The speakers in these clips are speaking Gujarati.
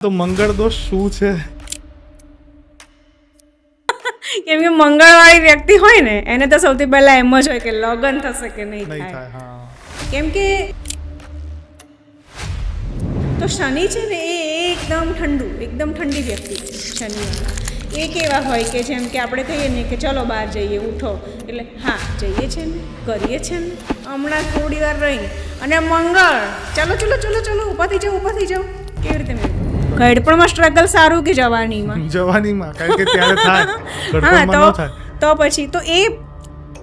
તો મંગળ દોષ શું છે? કેમ કે મંગળવાળી વ્યક્તિ હોય ને એને તો સૌથી પહેલા એમ જ હોય કે લગ્ન થશે કે નહીં થાય. કેમ કે તો શનિ છે ને એ એકદમ ઠંડી વ્યક્તિ છે. શનિવાળા એ કેવા હોય કે જેમ કે આપણે કહીએ ને કે ચલો બહાર જઈએ, ઉઠો એટલે હા જઈએ છે ને, કરીએ છે ને, હમણાં થોડી વાર રહી અને મંગળ ચલો ઊભા થઈ જાઓ કેવી રીતે મેળ? ઘડપણમાં સ્ટ્રગલ સારું કે જવાનીમાં કારણ કે ત્યારે થાય, ઘડપણમાં ન થાય. તો પછી તો એ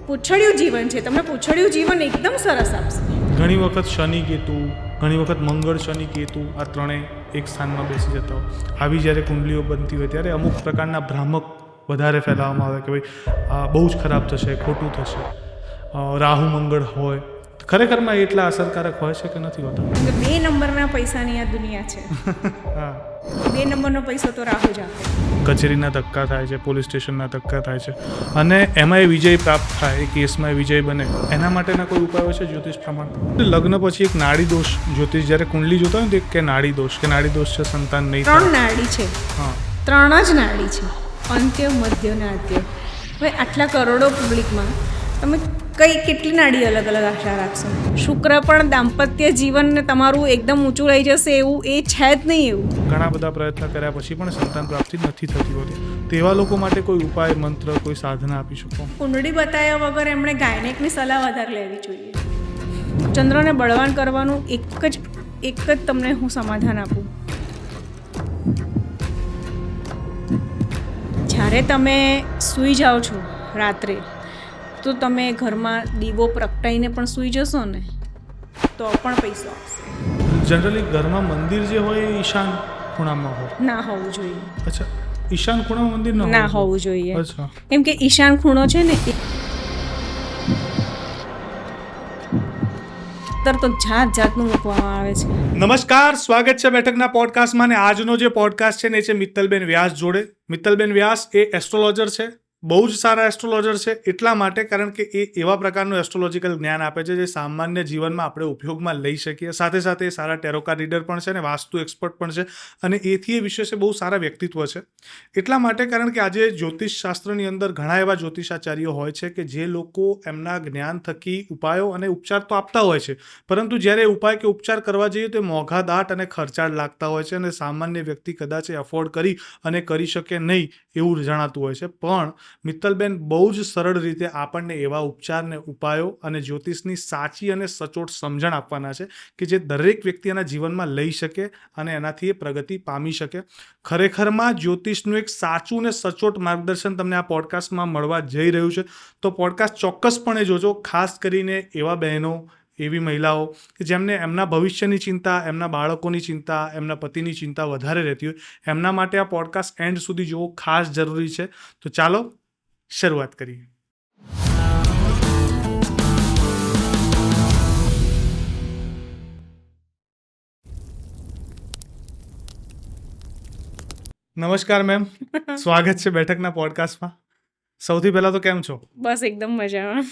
પૂછડ્યું જીવન છે. તમને પૂછડ્યું જીવન એકદમ સરસ આપશે. ઘણી વખત શનિ કેતુ, ઘણી વખત મંગળ શનિ કેતુ આ ત્રણેય એક સ્થાનમાં બેસી જતા હોય. આવી જ્યારે કુંડલીઓ બનતી હોય ત્યારે અમુક પ્રકારના ભ્રામક વધારે ફેલાવવામાં આવે કે ભાઈ આ બહુ જ ખરાબ થશે, ખોટું થશે. રાહુ મંગળ હોય ખરેખરમાં એ એટલા અસરકારક હોય છે કે નથી હોતા? 2 નંબરના પૈસાની આ દુનિયા છે. હા, 2 નંબરનો પૈસો તો રાહુ જ આપે. કચેરીના ધક્કા થાય છે, પોલીસ સ્ટેશનના ધક્કા થાય છે અને એમાં એ વિજય પ્રાપ્ત થાય, એ કેસમાં એ વિજય બને, એના માટેના કોઈ ઉપાયો છે જ્યોતિષ પ્રમાણે? લગ્ન પછી એક નાડી દોષ, જ્યોતિષ જ્યારે કુંડલી જોતા હોય ને કે નાડી દોષ છે, સંતાન નહીં થાય. 3 નાડી છે. હા, 3 જ નાડી છે, અંત્ય, મધ્ય ને આદ્ય. હવે આટલા કરોડો પબ્લિકમાં તમે કેટલી નાડી અલગ અલગ આશા રાખશો? શુક્ર પણ દાંપત્ય જીવનને તમારું એકદમ ઊંચું લઈ જશે એવું એ છે જ નહીં. એવું ઘણા બધા પ્રયત્ન કર્યા પછી પણ સંતાન પ્રાપ્તિ નથી થતી હોતી. તેવા લોકો માટે કોઈ ઉપાય, મંત્ર, કોઈ સાધના આપી શકો? કુંડળી બતાવ્યા વગર એમણે ગાયનેકની સલાહ વધારે લેવી જોઈએ. ચંદ્રને બળવાન કરવાનું એક જ તમને હું સમાધાન આપું. જ્યારે તમે સૂઈ જાઓ છો રાત્રે તો તમે ઘરમાં દીવો પ્રગટાઈને પણ સૂઈ જશો ને તો પણ પૈસો આવશે. જનરલી ઘરમાં મંદિર જે હોય એ ઈશાન ખૂણામાં હોય? ના હોવું જોઈએ. અચ્છા, ઈશાન ખૂણામાં મંદિર ના હોવું જોઈએ. અચ્છા, કેમ કે ઈશાન ખૂણો છે ને તો જાતનું મૂકવામાં આવે છે. નમસ્કાર, સ્વાગત છે બેઠકના પોડકાસ્ટમાં. અને આજનો જે પોડકાસ્ટ છે ને એ છે મિત્તલબેન વ્યાસ જોડે. મિત્તલબેન વ્યાસ એ એસ્ટ્રોલોજર છે, બહુ જ સારા એસ્ટ્રોલોજર છે. એટલા માટે કારણ કે એ એવા પ્રકારનું એસ્ટ્રોલોજીકલ જ્ઞાન આપે છે જે સામાન્ય જીવનમાં આપણે ઉપયોગમાં લઈ શકીએ. સાથે સાથે એ સારા ટેરોકા રીડર પણ છે અને વાસ્તુ એક્સપર્ટ પણ છે અને એથી એ વિશે બહુ સારા વ્યક્તિત્વ છે. એટલા માટે કારણ કે આજે જ્યોતિષ શાસ્ત્રની અંદર ઘણા એવા જ્યોતિષાચાર્યો હોય છે કે જે લોકો એમના જ્ઞાન થકી ઉપાયો અને ઉપચાર તો આપતા હોય છે, પરંતુ જ્યારે ઉપાય કે ઉપચાર કરવા જઈએ તો મોંઘાદાટ અને ખર્ચાળ લાગતા હોય છે અને સામાન્ય વ્યક્તિ કદાચ એ અફોર્ડ કરી અને કરી શકે નહીં એવું જણાતું હોય છે. પણ મિત્તલબેન બહુ જ સરળ રીતે આપણને એવા ઉપચારને ઉપાયો અને જ્યોતિષની સાચી અને સચોટ સમજણ આપવાના છે કે જે દરેક વ્યક્તિ એના જીવનમાં લઈ શકે અને એનાથી એ પ્રગતિ પામી શકે. ખરેખરમાં જ્યોતિષનું એક સાચું અને સચોટ માર્ગદર્શન તમને આ પોડકાસ્ટમાં મળવા જઈ રહ્યું છે. તો પોડકાસ્ટ ચોક્કસપણે જોજો, ખાસ કરીને એવા બહેનો, એવી મહિલાઓ કે જેમને એમના ભવિષ્યની ચિંતા, એમના બાળકોની ચિંતા, એમના પતિની ચિંતા વધારે રહેતી હોય, એમના માટે આ પોડકાસ્ટ એન્ડ સુધી જોવો ખાસ જરૂરી છે. તો ચાલો શરૂઆત કરીએ. નમસ્કાર મેમ, સ્વાગત છે બેઠકના પોડકાસ્ટમાં. સૌથી પહેલાં તો કેમ છો? બસ એકદમ મજામાં.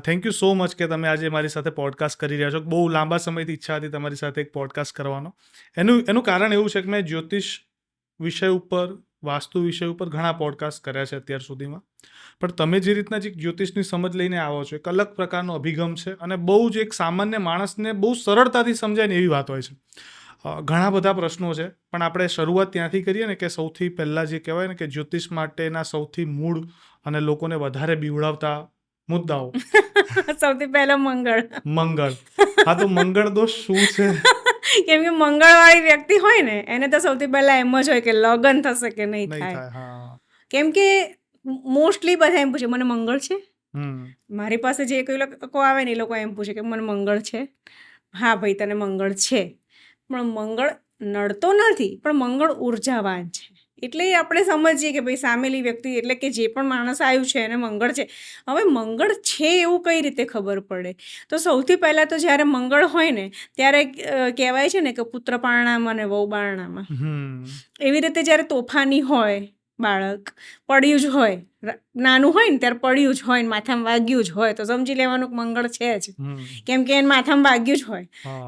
થેન્ક યુ સો મચ કે તમે આજે મારી સાથે પોડકાસ્ટ કરી રહ્યા છો. બહુ લાંબા સમયથી ઈચ્છા હતી તમારી સાથે એક પોડકાસ્ટ કરવાનો. એનું કારણ એવું છે કે મેં જ્યોતિષ વિષય ઉપર, વાસ્તુ વિષય ઉપર ઘણા પોડકાસ્ટ કર્યા છે અત્યાર સુધીમાં, પણ તમે જે રીતના જે જ્યોતિષની સમજ લઈને આવો છો એક અલગ પ્રકારનો અભિગમ છે અને બહુ જ એક સામાન્ય માણસને બહુ સરળતાથી સમજાય ને એવી વાત હોય છે. ઘણા બધા પ્રશ્નો છે પણ આપણે શરૂઆત ત્યાંથી કરીએ ને કે સૌથી પહેલાં જે કહેવાય ને કે જ્યોતિષ માટેના સૌથી મૂળ અને લોકોને વધારે બીવડાવતા મુદ્દાઓ. સૌથી પહેલા મંગળ. હા, તો મંગળ દોષ શું છે? કેમ કે મંગળવાળી વ્યક્તિ હોય ને એને તો સૌથી પહેલા એમ જ હોય કે લગ્ન થશે કે નહીં થાય. કેમ કે મોસ્ટલી બધા એમ પૂછે મને મંગળ છે. મારી પાસે જે કોઈ લોકો આવે ને એ લોકો એમ પૂછે કે મને મંગળ છે. હા ભાઈ, તને મંગળ છે, પણ મંગળ નડતો નથી, પણ મંગળ ઉર્જાવાન છે. એટલે આપણે સમજીએ કે ભાઈ સામેલી વ્યક્તિ એટલે કે જે પણ માણસ આવ્યું છે એને મંગળ છે. હવે મંગળ છે એવું કઈ રીતે ખબર પડે? તો સૌથી પહેલાં તો જ્યારે મંગળ હોય ને ત્યારે કહેવાય છે ને કે પુત્ર પારણામાં અને વહુ બારણામાં. એવી રીતે જ્યારે તોફાની હોય બાળક, પડ્યું જ હોય, નાનું હોય ને ત્યારે પડ્યું જ હોય ને માથામાં વાગ્યું જ હોય તો સમજી લેવાનું મંગળ છે જ. કેમ કે એને માથામાં વાગ્યું જ હોય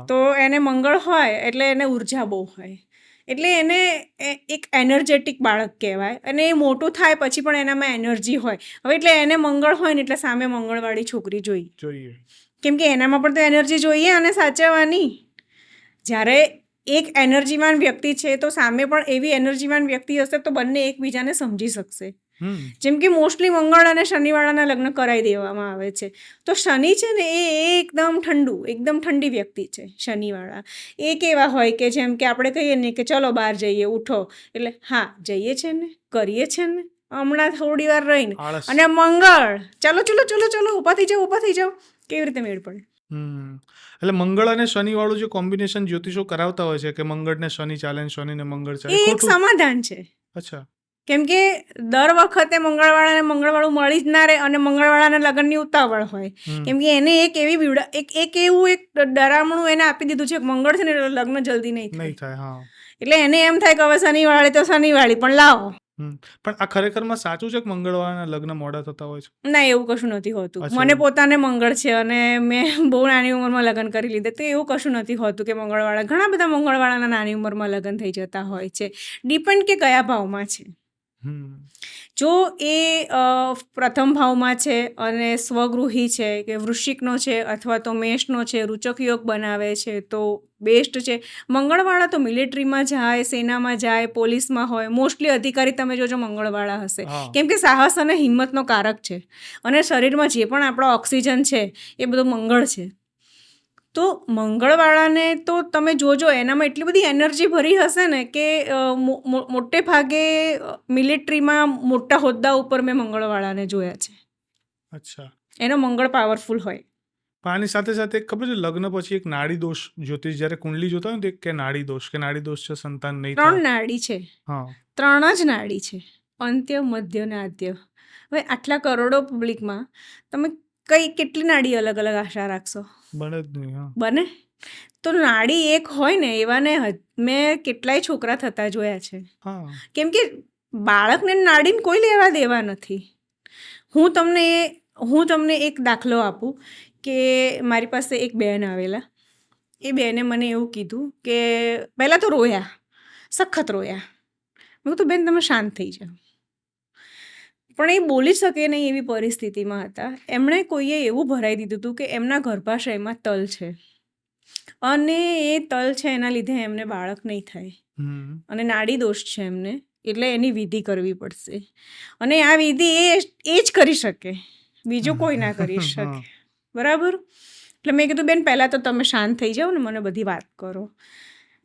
તો એને મંગળ હોય એટલે એને ઉર્જા બહુ હોય. એટલે એને એક એનર્જેટિક બાળક કહેવાય, અને એ મોટું થાય પછી પણ એનામાં એનર્જી હોય. હવે એટલે એને મંગળ હોય ને એટલે સામે મંગળવાળી છોકરી જોઈએ, કેમ કે એનામાં પણ તો એનર્જી જોઈએ અને સાચવવાની. જ્યારે એક એનર્જીવાન વ્યક્તિ છે તો સામે પણ એવી એનર્જીવાન વ્યક્તિ હશે તો બંને એકબીજાને સમજી શકશે. જેમ કે મોસ્ટલી મંગળ અને શનિવાળાના લગ્ન કરાવી દેવામાં આવે છે. તો શનિ છે ને એ એકદમ ઠંડી વ્યક્તિ છે. શનિવાળા એ કેવા હોય કે જેમ કે આપણે કહીએ ને કે ચલો બહાર જઈએ, ઉઠો એટલે હા જઈએ છે ને, કરીએ છે ને, હમણાં થોડી વાર રહીને. અને મંગળ ચલો ચલો ચલો ચલો ઊભા થઈ જાઓ, કેવી રીતે મેળ પડે? એટલે મંગળ અને શનિ વાળું જે કોમ્બિનેશન જ્યોતિષો કરાવતા હોય છે કે મંગળ ને શનિ ચાલે ને શનિ ને મંગળ ચાલે, એ એક સમાધાન છે. અચ્છા. કેમ કે દર વખતે મંગળવાળું મળી જ ના રહે અને મંગળવાળાના લગ્નની ઉતાવળ હોય. કેમ કે એને એક એવું ડરામણું એને આપી દીધું છે કે મંગળ છે ને એટલે લગ્ન જલ્દી નહીં થાય. એટલે એને એમ થાય કે હવે શનિવાળી તો શનિવાળી પણ લાવો. પણ આ ખરેખરમાં સાચું છે કે મંગળવારના લગ્ન મોડા થતા હોય છે? ના, એવું કશું નથી હોતું. મને પોતાને મંગળ છે અને મેં બહુ નાની ઉંમરમાં લગ્ન કરી લીધા, તો એવું કશું નથી હોતું કે ઘણા બધા મંગળવાળાના નાની ઉંમરમાં લગ્ન થઈ જતા હોય છે. ડિપેન્ડ કે કયા ભાવમાં છે. જો એ પ્રથમ ભાવમાં છે અને સ્વગૃહી છે કે વૃશ્ચિકનો છે અથવા તો મેષનો છે, રૂચક યોગ બનાવે છે તો બેસ્ટ છે. મંગળવાળા તો મિલિટરીમાં જાય, સેનામાં જાય, પોલીસમાં હોય. મોસ્ટલી અધિકારી તમે જોજો મંગળવાળા હશે, કેમ કે સાહસ અને હિંમતનો કારક છે. અને શરીરમાં જે પણ આપણો ઓક્સિજન છે એ બધું મંગળ છે. તો મંગળવાળાને તો તમે જોજો એનામાં એટલી બધી એનર્જી ભરી હશે ને કે મોટે ભાગે મિલિટરીમાં મોટા હોદ્દા ઉપર મેં મંગળવાળાને જોયા છે. અચ્છા. એનો મંગળ પાવરફુલ હોય. આની સાથે સાથે ખબર છે લગ્ન પછી એક નાડી દોષ જ્યોતિષ જ્યારે કુંડલી જોતા હોય ને કે નાડી દોષ છે, સંતાન નહીં થાય. 3 નાડી છે. 3 જ નાડી છે, અંત્ય, મધ્ય ને આદ્ય. હવે આટલા કરોડો પબ્લિકમાં તમે કેટલી નાડી અલગ અલગ આશા રાખશો? બને જ નહીં. બને તો નાડી એક હોય ને એવાને મેં કેટલાય છોકરા થતા જોયા છે. કેમ કે બાળકને નાડીને કોઈ લેવા દેવા નથી. હું તમને એક દાખલો આપું કે મારી પાસે એક બેન આવેલા. એ બેને મને એવું કીધું કે પહેલાં તો રોયા, સખત રોયા. મેં કીધું બેન તમે શાંત થઈ જાઓ. પણ એ બોલી શકે નહીં એવી પરિસ્થિતિમાં હતા. એમણે કોઈએ એવું ભરાઈ દીધું હતું કે એમના ગર્ભાશયમાં તલ છે અને એ તલ છે એના લીધે એમને બાળક નહીં થાય અને નાડી દોષ છે એમને, એટલે એની વિધિ કરવી પડશે. અને આ વિધિ એ જ કરી શકે, બીજું કોઈ ના કરી શકે. બરાબર? એટલે મેં કીધું બેન પહેલાં તો તમે શાંત થઈ જાઓ ને મને બધી વાત કરો.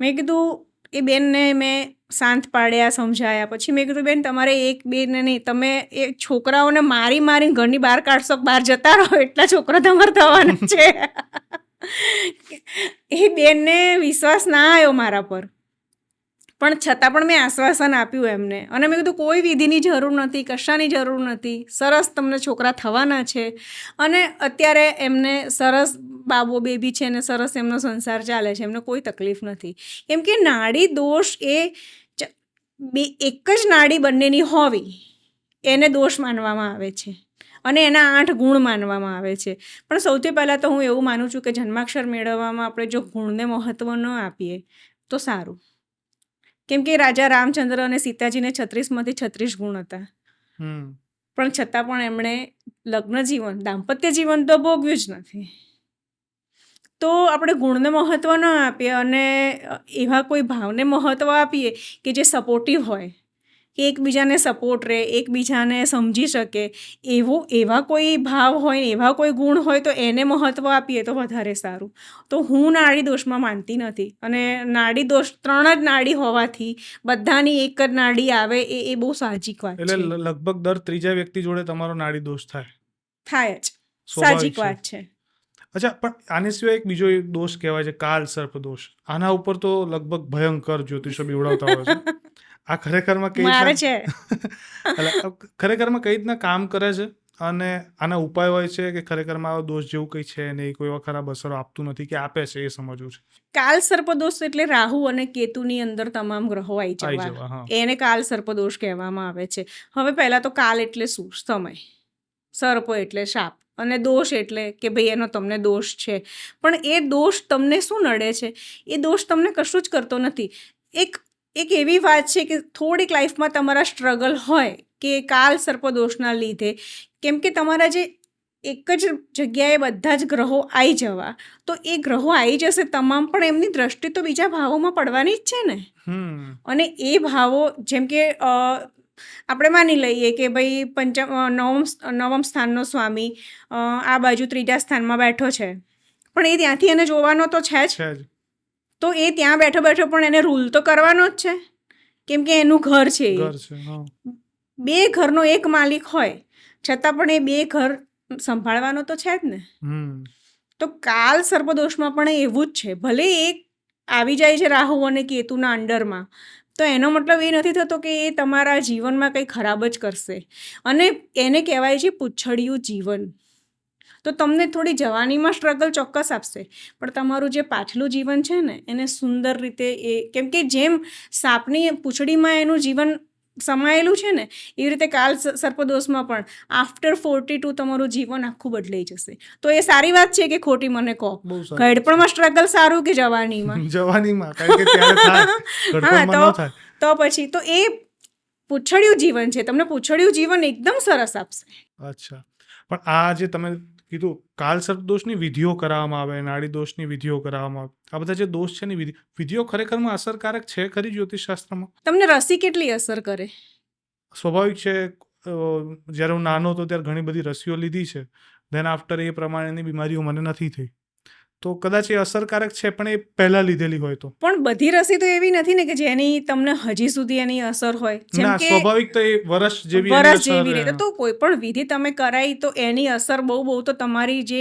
મેં કીધું એ બેનને મેં શાંત પાડ્યા, સમજાયા. પછી મેં કીધું બેન તમારે એક બેન નહીં, તમે એ છોકરાઓને મારીને ઘરની બહાર કાઢશો, બહાર જતા રહો એટલા છોકરા તમારે થવાના છે. એ બેનને વિશ્વાસ ના આવ્યો મારા પર, પણ છતાં પણ મેં આશ્વાસન આપ્યું એમને. અને મેં કીધું કોઈ વિધિની જરૂર નથી, કશાની જરૂર નથી, સરસ તમને છોકરા થવાના છે. અને અત્યારે એમને સરસ બેબી છે ને સરસ એમનો સંસાર ચાલે છે, એમને કોઈ તકલીફ નથી. કેમ કે નાડી દોષ એ એક જ નાડી બંનેની હોવી એને દોષ માનવામાં આવે છે અને એના 8 ગુણ માનવામાં આવે છે. પણ સૌથી પહેલાં તો હું એવું માનું છું કે જન્માક્ષર મેળવવામાં આપણે જો ગુણને મહત્ત્વ ન આપીએ તો સારું. કેમ કે રાજા રામચંદ્ર અને સીતાજીને 36માંથી 36 ગુણ હતા, પણ છતાં પણ એમણે લગ્ન જીવન, દાંપત્ય જીવન તો ભોગવ્યું જ નથી. તો આપણે ગુણને મહત્ત્વ ન આપીએ અને એવા કોઈ ભાવને મહત્ત્વ આપીએ કે જે સપોર્ટિવ હોય, કે એકબીજાને સપોર્ટ રહે, એકબીજાને સમજી શકે, એવા કોઈ ભાવ હોય, એવા કોઈ ગુણ હોય તો એને મહત્ત્વ આપીએ તો વધારે સારું. તો હું નાડી દોષમાં માનતી નથી. અને નાડી દોષ 3 જ નાડી હોવાથી બધાની એક જ નાડી આવે એ બહુ સાહજિક વાત છે. એટલે લગભગ દર 3જા વ્યક્તિ જોડે તમારો નાડી દોષ થાય જ, સાહજિક વાત છે. અચ્છા, પણ આને સિવાય એક બીજો દોષ કહેવાય છે કાલ સર્પ દોષ. આના ઉપર તો લગભગ ભયંકર જ્યોતિષો બીવડાવતા હોય છે. આ ખરેખરમાં કઈ રીતના કામ કરે છે અને આના ઉપાય હોય છે કે ખરેખરમાં આવો દોષ જેવું કંઈ છે નહીં, કોઈ ખરાબ અસરો આપતું નથી કે આપે છે, એ સમજવું છે. કાલ સર્પદોષ એટલે રાહુ અને કેતુની અંદર તમામ ગ્રહો આવી જવા, એને કાલ સર્પદોષ કહેવામાં આવે છે. હવે પહેલા તો કાલ એટલે શું? સમય. સર્પ એટલે શાપ અને દોષ એટલે કે ભાઈ એનો તમને દોષ છે. પણ એ દોષ તમને શું નડે છે? એ દોષ તમને કશું જ કરતો નથી. એક એક એવી વાત છે કે થોડીક લાઈફમાં તમારા સ્ટ્રગલ હોય કે કાલ સર્પદોષના લીધે, કેમ કે તમારા જે એક જ જગ્યાએ બધા જ ગ્રહો આવી જવા, તો એ ગ્રહો આવી જશે તમામ, પણ એમની દ્રષ્ટિ તો બીજા ભાવોમાં પડવાની જ છે ને. અને એ ભાવો જેમ કે આપણે માની લઈએ કે ભાઈ નવમ સ્થાનનો સ્વામી આ બાજુ ત્રીજા સ્થાનમાં બેઠો છે, પણ એ ત્યાંથી એને જોવાનો તો છે જ. તો એ ત્યાં બેઠો બેઠો પણ એને રૂલ તો કરવાનો જ છે, કેમ કે એનું ઘર છે. બે ઘરનો એક માલિક હોય છતાં પણ એ બે ઘર સંભાળવાનો તો છે જ ને. તો કાલ સર્પદોષમાં પણ એવું જ છે. ભલે એક આવી જાય છે રાહુ અને કેતુના અંડરમાં, તો એનો મતલબ એ નથી થતો કે એ તમારા જીવનમાં કંઈ ખરાબ જ કરશે. અને એને કહેવાય છે પૂંછડિયું જીવન. તો તમને થોડી જવાનીમાં સ્ટ્રગલ ચોક્કસ આપશે, પણ તમારું જે પાછલું જીવન છે ને એને સુંદર રીતે કેમ કે જેમ સાપની પૂંછડીમાં એનું જીવન સમાયેલું છે ને, એવી રીતે કાલ સર્પદોષમાં પણ આફ્ટર 42 તમારું જીવન આખું બદલાઈ જશે. તો એ સારી વાત છે કે ખોટી, મને કહો? ઘડપણમાં સ્ટ્રગલ સારું કે જવાનીમાં? હા, તો પછી તો એ પૂંછડિયું જીવન છે. તમને પૂંછડિયું જીવન એકદમ સરસ આપશે. અચ્છા, પણ આ જે તમે કીધું કાલ સર્પદોષની વિધિઓ કરાવવામાં આવે, નાડી દોષની વિધિઓ કરાવવામાં આવે, આ બધા જે દોષ છે ને વિધિઓ ખરેખરમાં અસરકારક છે ખરી જ્યોતિષશાસ્ત્રમાં? તમને રસી કેટલી અસર કરે? સ્વાભાવિક છે, જ્યારે હું નાનો હતો ત્યારે ઘણી બધી રસીઓ લીધી છે, ધેન આફ્ટર એ પ્રમાણેની બીમારીઓ મને નથી થઈ, તો કદાચ એ અસરકારક છે, પણ એ પહેલા લીધેલી હોય તો. પણ બધી રસી તો એવી નથી ને કે જેની તમને હજી સુધી એની અસર હોય. ના, સ્વાભાવિક તો એ વર્ષ જેવી રહે. તો કોઈ પણ વિધિ તમે કરાવી તો એની અસર બહુ તો તમારી જે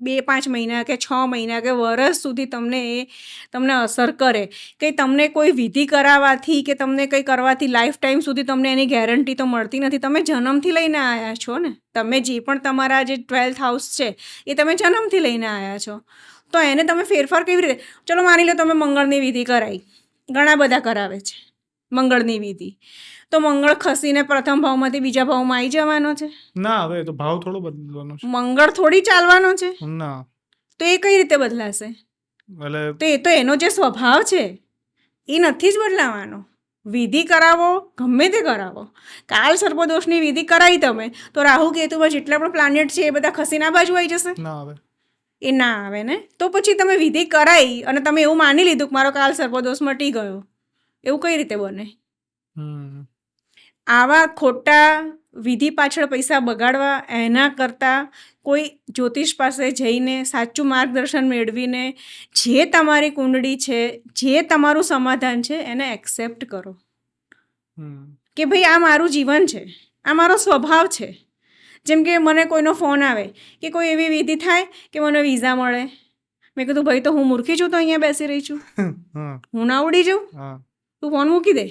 2-5 મહિના કે 6 મહિના કે વર્ષ સુધી તમને અસર કરે. કે તમને કોઈ વિધિ કરાવવાથી કે તમને કંઈ કરવાથી લાઈફ ટાઈમ સુધી તમને એની ગેરંટી તો મળતી નથી. તમે જન્મથી લઈને આવ્યા છો ને, તમે જે પણ તમારા જે 12th હાઉસ છે એ તમે જન્મથી લઈને આવ્યા છો, તો એને તમે ફેરફાર કેવી રીતે? ચલો માની લો તમે મંગળની વિધિ કરાવી, ઘણા બધા કરાવે છે મંગળની વિધિ, તો મંગળ ખસીને પ્રથમ ભાવમાંથી બીજા ભાવમાં આવી જવાનો છે? ના, હવે તો ભાવ થોડો બદલવાનો છે. મંગળ થોડી ચાલવાનો છે. ના, તો એ કઈ રીતે બદલાશે? તો એ તો એનો જે સ્વભાવ છે એ નથી જ બદલાવાનો. વિધિ કરાવો, ગમે તે કરાવો. કાલ સર્પદોષની વિધિ કરાવી તમે, તો રાહુ કેતુમાં જેટલા પણ પ્લાનેટ છે એ બધા ખસીને આ બાજુ આવી જશે? ના આવે. એ ના આવે ને. તો પછી તમે વિધિ કરાવી અને તમે એવું માની લીધું કે મારો કાલ સર્પદોષ મટી ગયો, એવું કઈ રીતે બને? આવા ખોટા વિધિ પાછળ પૈસા બગાડવા એના કરતાં કોઈ જ્યોતિષ પાસે જઈને સાચું માર્ગદર્શન મેળવીને જે તમારી કુંડળી છે, જે તમારું સમાધાન છે એને એક્સેપ્ટ કરો કે ભાઈ આ મારું જીવન છે, આ મારો સ્વભાવ છે. જેમ કે મને કોઈનો ફોન આવે કે કોઈ એવી વિધિ થાય કે મને વિઝા મળે, મેં કીધું ભાઈ તો હું મૂર્ખી છું તો અહીંયા બેસી રહી છું, હું ના ઉડી જાઉં, તું ફોન મૂકી દે.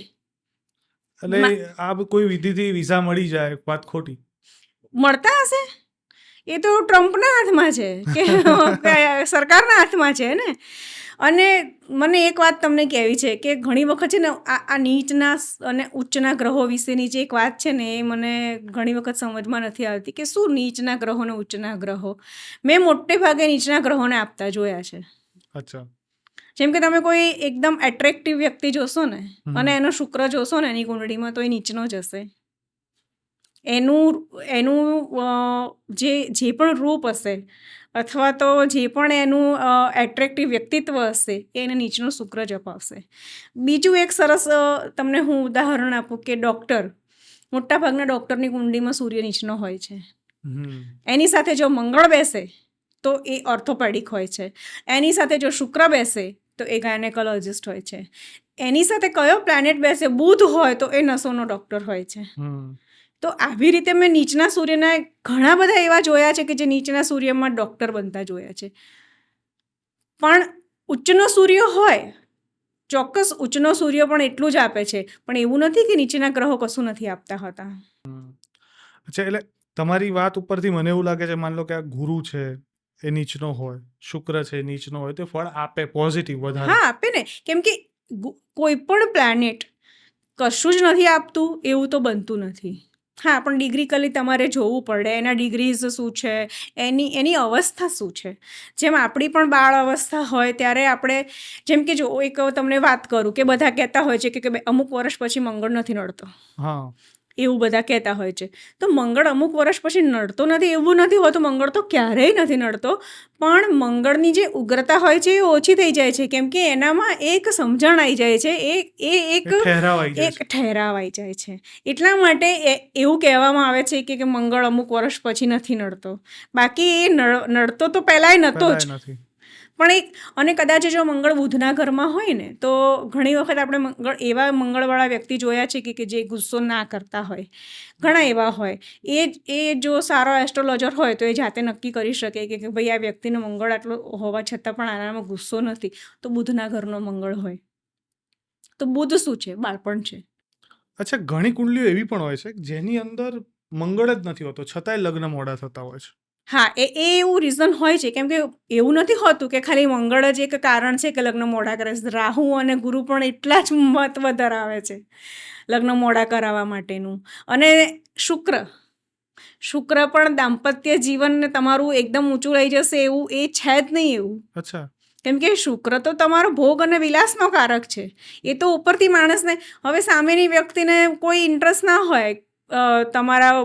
એટલે આ કોઈ વિધિથી વિઝા મળી જાય, વાત ખોટી? મળતા હશે, એ તો ટ્રમ્પના હાથમાં છે કે સરકારના હાથમાં છે ને. અને મને એક વાત તમને કહેવી છે કે ઘણી વખત છે ને આ નીચના અને ઉચ્ચના ગ્રહો વિશેની જે એક વાત છે ને એ મને ઘણી વખત સમજમાં નથી આવતી કે શું નીચના ગ્રહો ને ઉચ્ચના ગ્રહો. મેં મોટે ભાગે નીચના ગ્રહોને આપતા જોયા છે. અચ્છા. જેમ કે તમે કોઈ એકદમ એટ્રેક્ટિવ વ્યક્તિ જોશો ને અને એનો શુક્ર જોશો ને એની કુંડળીમાં, તો એ નીચનો જ હશે. એનું જે પણ રૂપ હશે અથવા તો જે પણ એનું એટ્રેક્ટિવ વ્યક્તિત્વ હશે એને નીચનો શુક્ર જ અપાવશે. બીજું એક સરસ તમને હું ઉદાહરણ આપું કે ડૉક્ટર, મોટાભાગના ડૉક્ટરની કુંડળીમાં સૂર્ય નીચનો હોય છે. એની સાથે જો મંગળ બેસે તો એ ઓર્થોપેડિક હોય છે, એની સાથે જો શુક્ર બેસે તો એ ગાયનેકોલોજિસ્ટ હોય છે, એની સાથે કયો પ્લેનેટ બેસે, બુધ હોય તો એ નસોનો ડૉક્ટર હોય છે. તો આવી રીતે મેં નીચના સૂર્યના ઘણા બધા એવા જોયા છે કે જે નીચના સૂર્યમાં ડૉક્ટર બનતા જોયા છે. પણ ઉચ્ચનો સૂર્ય હોય, ચોક્કસ ઉચ્ચનો સૂર્ય પણ એટલું જ આપે છે, પણ એવું નથી કે નીચેના ગ્રહો કશું નથી આપતા હોતા. અચ્છા, એટલે તમારી વાત ઉપરથી મને એવું લાગે છે, માન લો કે આ ગુરુ છે એ નીચનો હોય, શુક્ર છે નીચનો હોય, તો ફળ આપે પોઝિટિવ વધારે? હા, આપે ને. કેમ કે કોઈ પણ પ્લેનેટ કશું જ નથી આપતું એવું તો બનતું નથી. હા, પણ ડિગ્રીકલી તમારે જોવું પડે, એના ડિગ્રીઝ શું છે, એની અવસ્થા શું છે. જેમ આપણી પણ બાળ અવસ્થા હોય ત્યારે આપણે, જેમ કે જો એક તમને વાત કરું કે બધા કહેતા હોય છે કે અમુક વર્ષ પછી મંગળ નથી નડતો, હા એવું બધા કહેતા હોય છે. તો મંગળ અમુક વર્ષ પછી નડતો નથી એવું નથી હોતું, મંગળ તો ક્યારેય નથી નડતો, પણ મંગળની જે ઉગ્રતા હોય છે એ ઓછી થઈ જાય છે, કેમ કે એનામાં એક સમજણ આવી જાય છે, એક ઠહેરાવાઈ જાય એક છે. ઠહેરાવ આવી જાય છે. એટલા માટે એવું કહેવામાં આવે છે કે મંગળ અમુક વર્ષ પછી નથી નડતો, બાકી એ નડતો તો પહેલાંય નહોતો જ. પહેલાંય નથી. પણ અને કદાચ જો મંગળ બુધના ઘરમાં હોય ને તો ઘણી વખત આપણે એવા મંગળવાળા વ્યક્તિ જોયા છે કે જે ગુસ્સો ના કરતા હોય, ઘણા એવા હોય. એ જો સારો એસ્ટ્રોલોજર હોય તો એ જાતે નક્કી કરી શકે કે ભાઈ આ વ્યક્તિનો મંગળ આટલો હોવા છતાં પણ આનામાં ગુસ્સો નથી, તો બુધના ઘરનો મંગળ હોય. તો બુધ શું છે? બાળપણ છે. અચ્છા, ઘણી કુંડલીઓ એવી પણ હોય છે જેની અંદર મંગળ જ નથી હોતો છતાંય લગ્ન મોડા થતા હોય છે. હા, એ એવું રીઝન હોય છે, કેમ કે એવું નથી હોતું કે ખાલી મંગળ જ એક કારણ છે કે લગ્ન મોડા કરે છે. રાહુ અને ગુરુ પણ એટલા જ મહત્વ ધરાવે છે લગ્ન મોડા કરાવવા માટેનું. અને શુક્ર પણ દાંપત્ય જીવનને તમારું એકદમ ઊંચું લઈ જશે એવું એ છે જ નહીં એવું. અચ્છા. કેમ કે શુક્ર તો તમારો ભોગ અને વિલાસનો કારક છે. એ તો ઉપરથી માણસને, હવે સામેની વ્યક્તિને કોઈ ઇન્ટરેસ્ટ ના હોય તમારા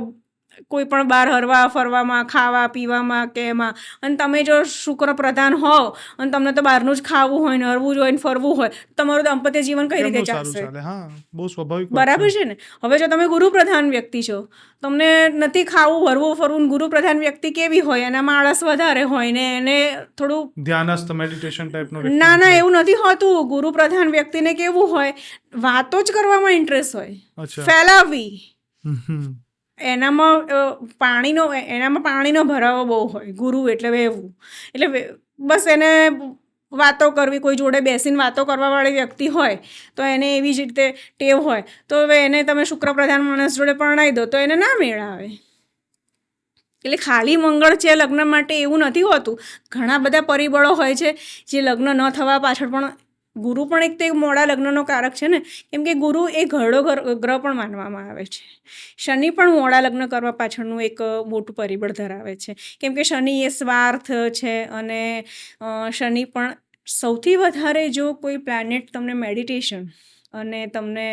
કોઈ પણ બહાર હરવા ફરવામાં, ખાવા પીવામાં કે એમાં, અને તમે જો શુક્ર પ્રધાન હોવ અને તમને તો બહારનું જ ખાવું હોય ને હરવું જ હોય ને ફરવું હોય, તમારું દાંપત્ય જીવન કઈ રીતે ચાલશે? હા, બહુ સ્વાભાવિક. બરાબર છે ને. હવે જો તમે ગુરુ પ્રધાન વ્યક્તિ છો, તમને નથી ખાવું હરવું ફરવું, ગુરુ પ્રધાન વ્યક્તિ કેવી હોય? એનામાં આળસ વધારે હોય ને એને થોડું ધ્યાનસ્થ મેડિટેશન ટાઈપનો. ના એવું નથી હોતું. ગુરુ પ્રધાન વ્યક્તિને કેવું હોય? વાતો જ કરવામાં ઇન્ટરેસ્ટ હોય, ફેલાવવી. એનામાં પાણીનો ભરાવો બહુ હોય. ગુરુ એટલે વહેવું, એટલે બસ એને વાતો કરવી, કોઈ જોડે બેસીને વાતો કરવાવાળી વ્યક્તિ હોય તો એને એવી જ રીતે ટેવ હોય, તો હવે એને તમે શુક્ર પ્રધાન માણસ જોડે પરણાવી દો તો એને ના મેળ આવે. એટલે ખાલી મંગળ છે લગ્ન માટે એવું નથી હોતું. ઘણા બધા પરિબળો હોય છે જે લગ્ન ન થવા પાછળ પણ. ગુરુ પણ એક તો એક મોડા લગ્નનો કારક છે ને, કેમ કે ગુરુ એ ઘરડો ગ્રહ પણ માનવામાં આવે છે. શનિ પણ મોડા લગ્ન કરવા પાછળનું એક મોટું પરિબળ ધરાવે છે, કેમ કે શનિ એ સ્વાર્થ છે. અને શનિ પણ સૌથી વધારે જો કોઈ પ્લાનેટ તમને મેડિટેશન અને તમને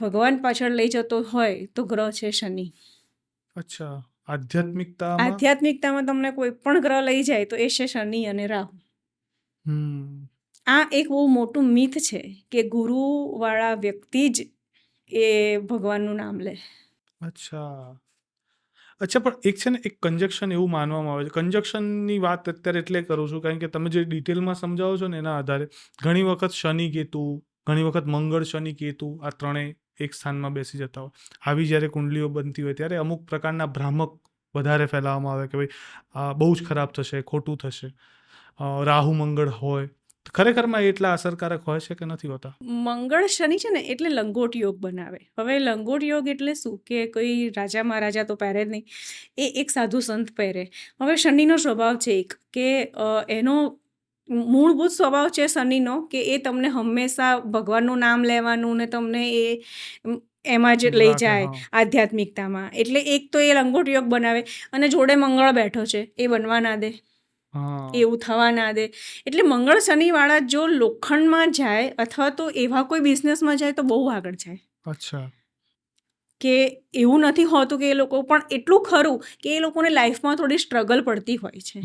ભગવાન પાછળ લઈ જતો હોય તો ગ્રહ છે શનિ. અચ્છા. આધ્યાત્મિકતામાં તમને કોઈ પણ ગ્રહ લઈ જાય તો એ છે શનિ અને રાહુ. આ એક બહુ મોટું મિથ છે કે ગુરુવાળા વ્યક્તિ જ એ ભગવાનનું નામ લે. અચ્છા, પણ એક છે ને, એક કંજક્શન એવું માનવામાં આવે છે. કંજક્શનની વાત અત્યારે એટલે કરું છું કારણ કે તમે જે ડિટેલમાં સમજાવો છો ને એના આધારે ઘણી વખત શનિ કેતુ, ઘણી વખત મંગળ શનિ કેતુ, આ ત્રણેય એક સ્થાનમાં બેસી જતા હોય. આવી જ્યારે કુંડલીઓ બનતી હોય ત્યારે અમુક પ્રકારના ભ્રામક વધારે ફેલાવવામાં આવે કે ભાઈ આ બહુ જ ખરાબ થશે, ખોટું થશે. રાહુ મંગળ હોય ખરેખરમાં એટલા અસરકારક હોય છે કે નથી હોતા? મંગળ શનિ છે ને એટલે લંગોટ યોગ બનાવે. હવે લંગોટ યોગ એટલે શું કે કોઈ રાજા મહારાજા તો પહેરે જ નહીં, એ એક સાધુ સંત પહેરે. હવે શનિનો સ્વભાવ છે એક કે એનો મૂળભૂત સ્વભાવ છે શનિનો કે એ તમને હંમેશા ભગવાનનું નામ લેવાનું ને તમને એમાં જ લઈ જાય આધ્યાત્મિકતામાં. એટલે એક તો એ લંગોટ યોગ બનાવે અને જોડે મંગળ બેઠો છે એ બનવા ના દે, એવું થવા ના દે. એટલે મંગળ શનિવાળા જો લોખંડમાં જાય અથવા તો એવા કોઈ બિઝનેસમાં જાય તો બહુ આગળ જાય. અચ્છા. કે એવું નથી હોતું કે એ લોકો, પણ એટલું ખરું કે એ લોકોને લાઈફમાં થોડી સ્ટ્રગલ પડતી હોય છે,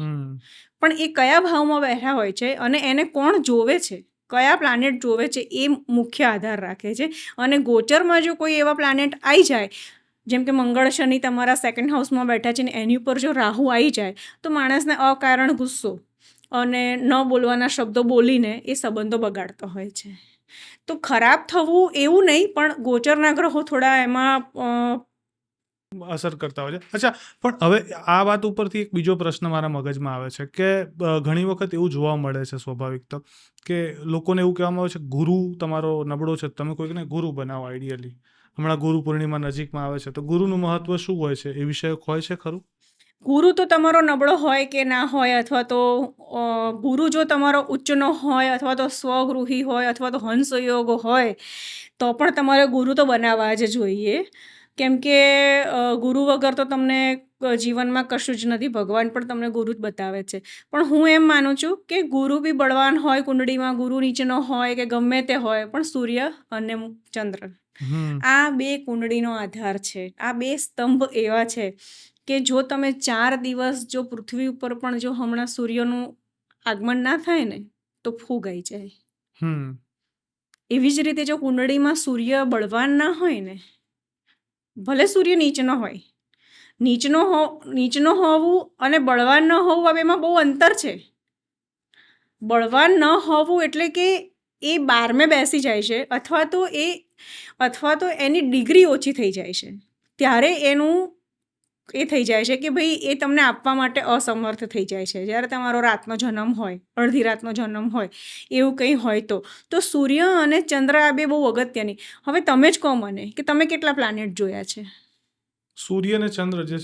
પણ એ કયા ભાવમાં બેઠા હોય છે અને એને કોણ જોવે છે, કયા પ્લાનેટ જોવે છે એ મુખ્ય આધાર રાખે છે. અને ગોચરમાં જો કોઈ એવા પ્લાનેટ આવી જાય, જેમ કે મંગળ શનિ તમારા સેકન્ડ હાઉસમાં બેઠા છે ને એની ઉપર જો રાહુ આવી જાય તો માણસને અકારણ ગુસ્સો અને ન બોલવાના શબ્દો બોલીને એ સંબંધો બગાડતો હોય છે. તો ખરાબ થવું એવું નહીં, પણ ગોચરના ગ્રહો થોડા એમાં અસર કરતા હોય છે. અચ્છા, પણ હવે આ વાત ઉપરથી એક બીજો પ્રશ્ન મારા મગજમાં આવે છે કે ઘણી વખત એવું જોવા મળે છે સ્વાભાવિક તો કે લોકોને એવું કહેવામાં આવે છે ગુરુ તમારો નબળો છે, તમે કોઈકને ગુરુ બનાવો. આઈડિયલી હમણાં ગુરુ પૂર્ણિમા નજીકમાં આવે છે તો ગુરુનું મહત્વ શું હોય છે એ વિષય હોય છે ખરું? ગુરુ તો તમારો નબળો હોય કે ના હોય, અથવા તો ગુરુ જો તમારો ઉચ્ચનો હોય અથવા તો સ્વગૃહી હોય અથવા તો હંસયોગ હોય તો પણ તમારે ગુરુ તો બનાવવા જ જોઈએ. કેમ કે ગુરુ વગર તો તમને જીવનમાં કશું જ નથી. ભગવાન પણ તમને ગુરુ જ બતાવે છે. પણ હું એમ માનું છું કે ગુરુ બી બળવાન હોય કુંડળીમાં, ગુરુ નીચેનો હોય કે ગમે તે હોય, પણ સૂર્ય અને ચંદ્ર આ 2 કુંડળીનો આધાર છે. આ 2 સ્તંભ એવા છે કે જો તમે 4 દિવસ જો પૃથ્વી ઉપર પણ જો હમણાં સૂર્યનું આગમન ના થાય ને તો ફૂગાઈ જાય. એવી જ રીતે જો કુંડળીમાં સૂર્ય બળવાન ના હોય ને, ભલે સૂર્ય નીચનો હોય, નીચનો હોવું અને બળવાન ન હોવું આ બેમાં બહુ અંતર છે. બળવાન ન હોવું એટલે કે એ 12મે બેસી જાય છે, અથવા તો એની ડિગ્રી ઓછી થઈ જાય છે. ત્યારે એનું એ થઈ જાય છે કે ભાઈ એ તમને આપવા માટે અસમર્થ થઈ જાય છે. જ્યારે તમારો રાતનો જન્મ હોય, અડધી રાતનો જન્મ હોય, એવું કંઈ હોય તો સૂર્ય અને ચંદ્ર આ 2 બહુ અગત્યની. હવે તમે જ કહો મને કે તમે કેટલા પ્લાનેટ જોયા છે? સૂર્ય અને ચંદ્ર જે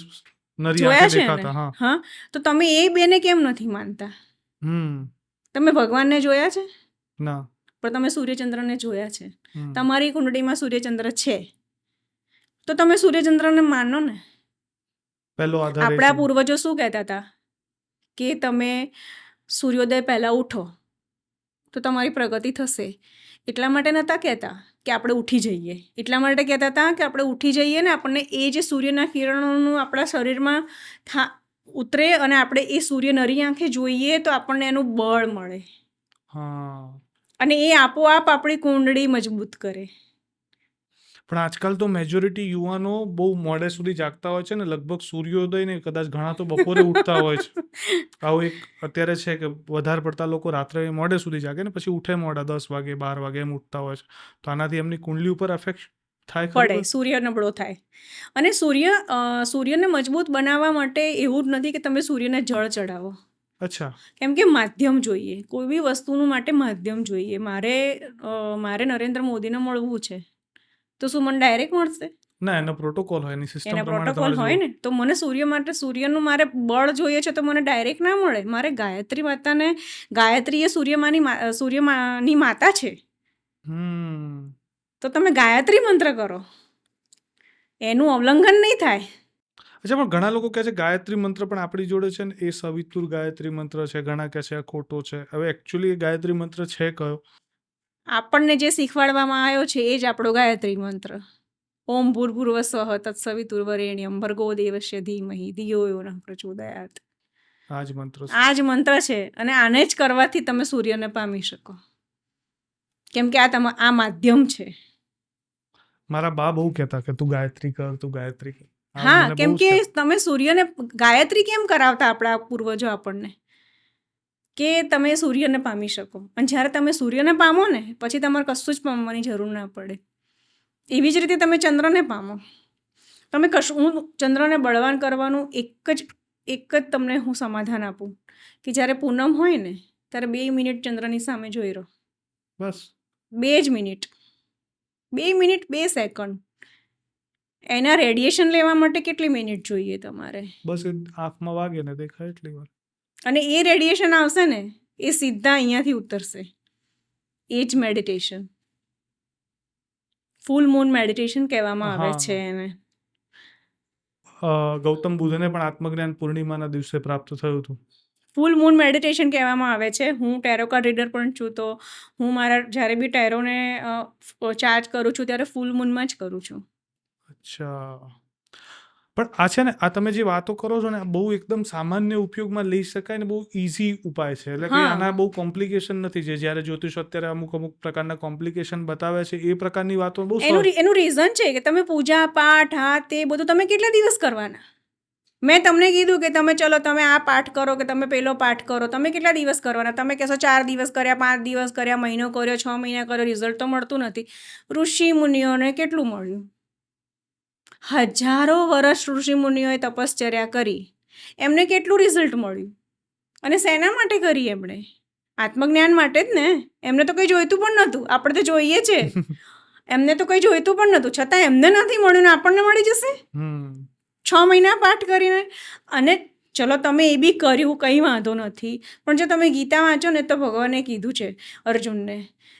નરી જોયા આંખે છે ને? દેખાતા. હા, તો તમે એ 2ને કેમ નથી માનતા? તમે ભગવાનને જોયા છે? ના. પણ તમે સૂર્યચંદ્રને જોયા છે. તમારી કુંડળીમાં સૂર્યચંદ્ર છે તો તમે સૂર્યચંદ્રને માનો ને. પહેલો આધાર આપણા પૂર્વજો શું કહેતા હતા કે તમે સૂર્યોદય પહેલાં ઉઠો તો તમારી પ્રગતિ થશે. એટલા માટે નહોતા કહેતા કે આપણે ઉઠી જઈએ. એટલા માટે કહેતા હતા કે આપણે ઉઠી જઈએ ને આપણને એ જે સૂર્યના કિરણોનું આપણા શરીરમાં ઉતરે અને આપણે એ સૂર્ય નરી આંખે જોઈએ તો આપણને એનું બળ મળે. અને એ આપોઆપ આપણી કુંડળી મજબૂત કરે. પણ આજકાલ તો મેજોરિટી યુવાનો બહુ મોડે સુધી જાગતા હોય છે ને, લગભગ સૂર્યોદય ને કદાચ ઘણા તો બપોરે ઉઠતા હોય છે. આવું એક અત્યારે છે કે વધારે પડતા લોકો રાત્રે મોડે સુધી જાગે ને પછી ઉઠે મોડા 10 વાગે 12 વાગે એમ ઉઠતા હોય છે. તો આનાથી એમની કુંડલી ઉપર એફેક્ટ થાય પડે, સૂર્ય નબળો થાય. અને સૂર્યને મજબૂત બનાવવા માટે એવું જ નથી કે તમે સૂર્યને જળ ચડાવો. અચ્છા. કેમ કે માધ્યમ જોઈએ. કોઈ બી વસ્તુનું માટે માધ્યમ જોઈએ. મારે નરેન્દ્ર મોદીને મળવું છે તો શું મને ડાયરેક્ટ મળશે? ના, એનો પ્રોટોકોલ હોય, એની સિસ્ટમ એના પ્રમાણે પ્રોટોકોલ હોય ને. તો મને સૂર્યનું મારે બળ જોઈએ છે તો મને ડાયરેક્ટ ના મળે. મારે ગાયત્રી માતાને, ગાયત્રી એ સૂર્યમાની માતા છે. તો તમે ગાયત્રી મંત્ર કરો, એનું ઉલ્લંઘન નહીં થાય. અચ્છા, પણ ઘણા લોકો કહે છે ગાયત્રી મંત્ર પણ આપણી જોડે છે ને એ સવિતુર ગાયત્રી મંત્ર છે, ઘણા કહે છે ખોટો છે. હવે એકચ્યુઅલી એ ગાયત્રી મંત્ર છે કયો? આપણને જે શીખવાડવામાં આવ્યો છે એ જ આપણો ગાયત્રી મંત્ર. ઓમ ભૂર્ભુવઃ સ્વઃ તત્સવિતુર્વરેણ્યમ ભર્ગો દેવસ્ય ધીમહિ ધિયો યો નઃ પ્રચોદયાત. આ જ મંત્ર છે. અને આને જ કરવાથી તમે સૂર્યને પામી શકો. કેમ કે આ માધ્યમ છે. મારા બા બહુ કહેતા કે તું ગાયત્રી કર, તું ગાયત્રી કર. હા, કેમ કે તમે સૂર્યને ગાયત્રી કેમ કરાવતા આપણા પૂર્વજો આપણને? કે તમે સૂર્યને પામી શકો. અને જ્યારે તમે સૂર્યને પામો ને પછી તમારે કશું જ પામવાની જરૂર ના પડે. એવી જ રીતે તમે ચંદ્રને પામો. હું ચંદ્રને બળવાન કરવાનું એક જ તમને હું સમાધાન આપું કે જ્યારે પૂનમ હોય ને ત્યારે 2 મિનિટ ચંદ્રની સામે જોઈ રહો. બસ 2 જ મિનિટ, 2 મિનિટ 2 સેકન્ડ. એના રેડિયેશન લેવા માટે કેટલી મિનિટ જોઈએ તમારે? બસ આંખમાં વાગે ને દેખાય એટલી વાર. અને એ રેડિયેશન આવશે ને એ સીધા અહીંયાથી ઉતરશે. એ જ મેડિટેશન, ફૂલ મૂન મેડિટેશન કહેવામાં આવે છે એને. ગૌતમ બુદ્ધને પણ આત્મજ્ઞાન પૂર્ણિમાના દિવસે પ્રાપ્ત થયું હતું. ફૂલ મૂન મેડિટેશન કહેવામાં આવે છે. હું ટેરો કાર્ડ રીડર પણ છું, તો હું મારા જ્યારે બી ટેરોને ચાર્જ કરું છું ત્યારે ફૂલ મૂનમાં જ કરું છું. અચ્છા. પણ આ છે ને, આ તમે જે વાતો કરો છો ને બહુ એકદમ સામાન્ય ઉપયોગમાં લઈ શકાય ને બહુ ઇઝી ઉપાય છે. એટલે કે આના બહુ કોમ્પ્લિકેશન નથી. જે જ્યારે જ્યોતિષ અત્યારે અમુક પ્રકારના કોમ્પ્લિકેશન બતાવે છે એ પ્રકારની વાતો બહુ એનું રીઝન છે કે તમે પૂજા પાઠ તે બધું તમે કેટલા દિવસ કરવાના? મેં તમને કીધું કે તમે તમે આ પાઠ કરો કે તમે પેલો પાઠ કરો, તમે કેટલા દિવસ કરવાના? તમે કહેશો 4 દિવસ કર્યા, 5 દિવસ કર્યા, મહિનો કર્યો, 6 મહિના કર્યો, રિઝલ્ટ તો મળતું નથી. ઋષિ મુનિઓને કેટલું મળ્યું? હજારો વર્ષ ઋષિ મુનિઓએ તપશ્ચર્યા કરી, એમને કેટલું રિઝલ્ટ મળ્યું? અને શેના માટે કરી એમણે? આત્મજ્ઞાન માટે જ ને. એમને તો કંઈ જોઈતું પણ નહોતું. આપણે તો જોઈએ છે. એમને તો કંઈ જોઈતું પણ નહોતું, છતાં એમને નથી મળ્યું ને આપણને મળી જશે 6 મહિના પાઠ કરીને. અને ચલો તમે એ બી કર્યું, કંઈ વાંધો નથી. પણ જો તમે ગીતા વાંચો ને તો ભગવાને કીધું છે અર્જુનને,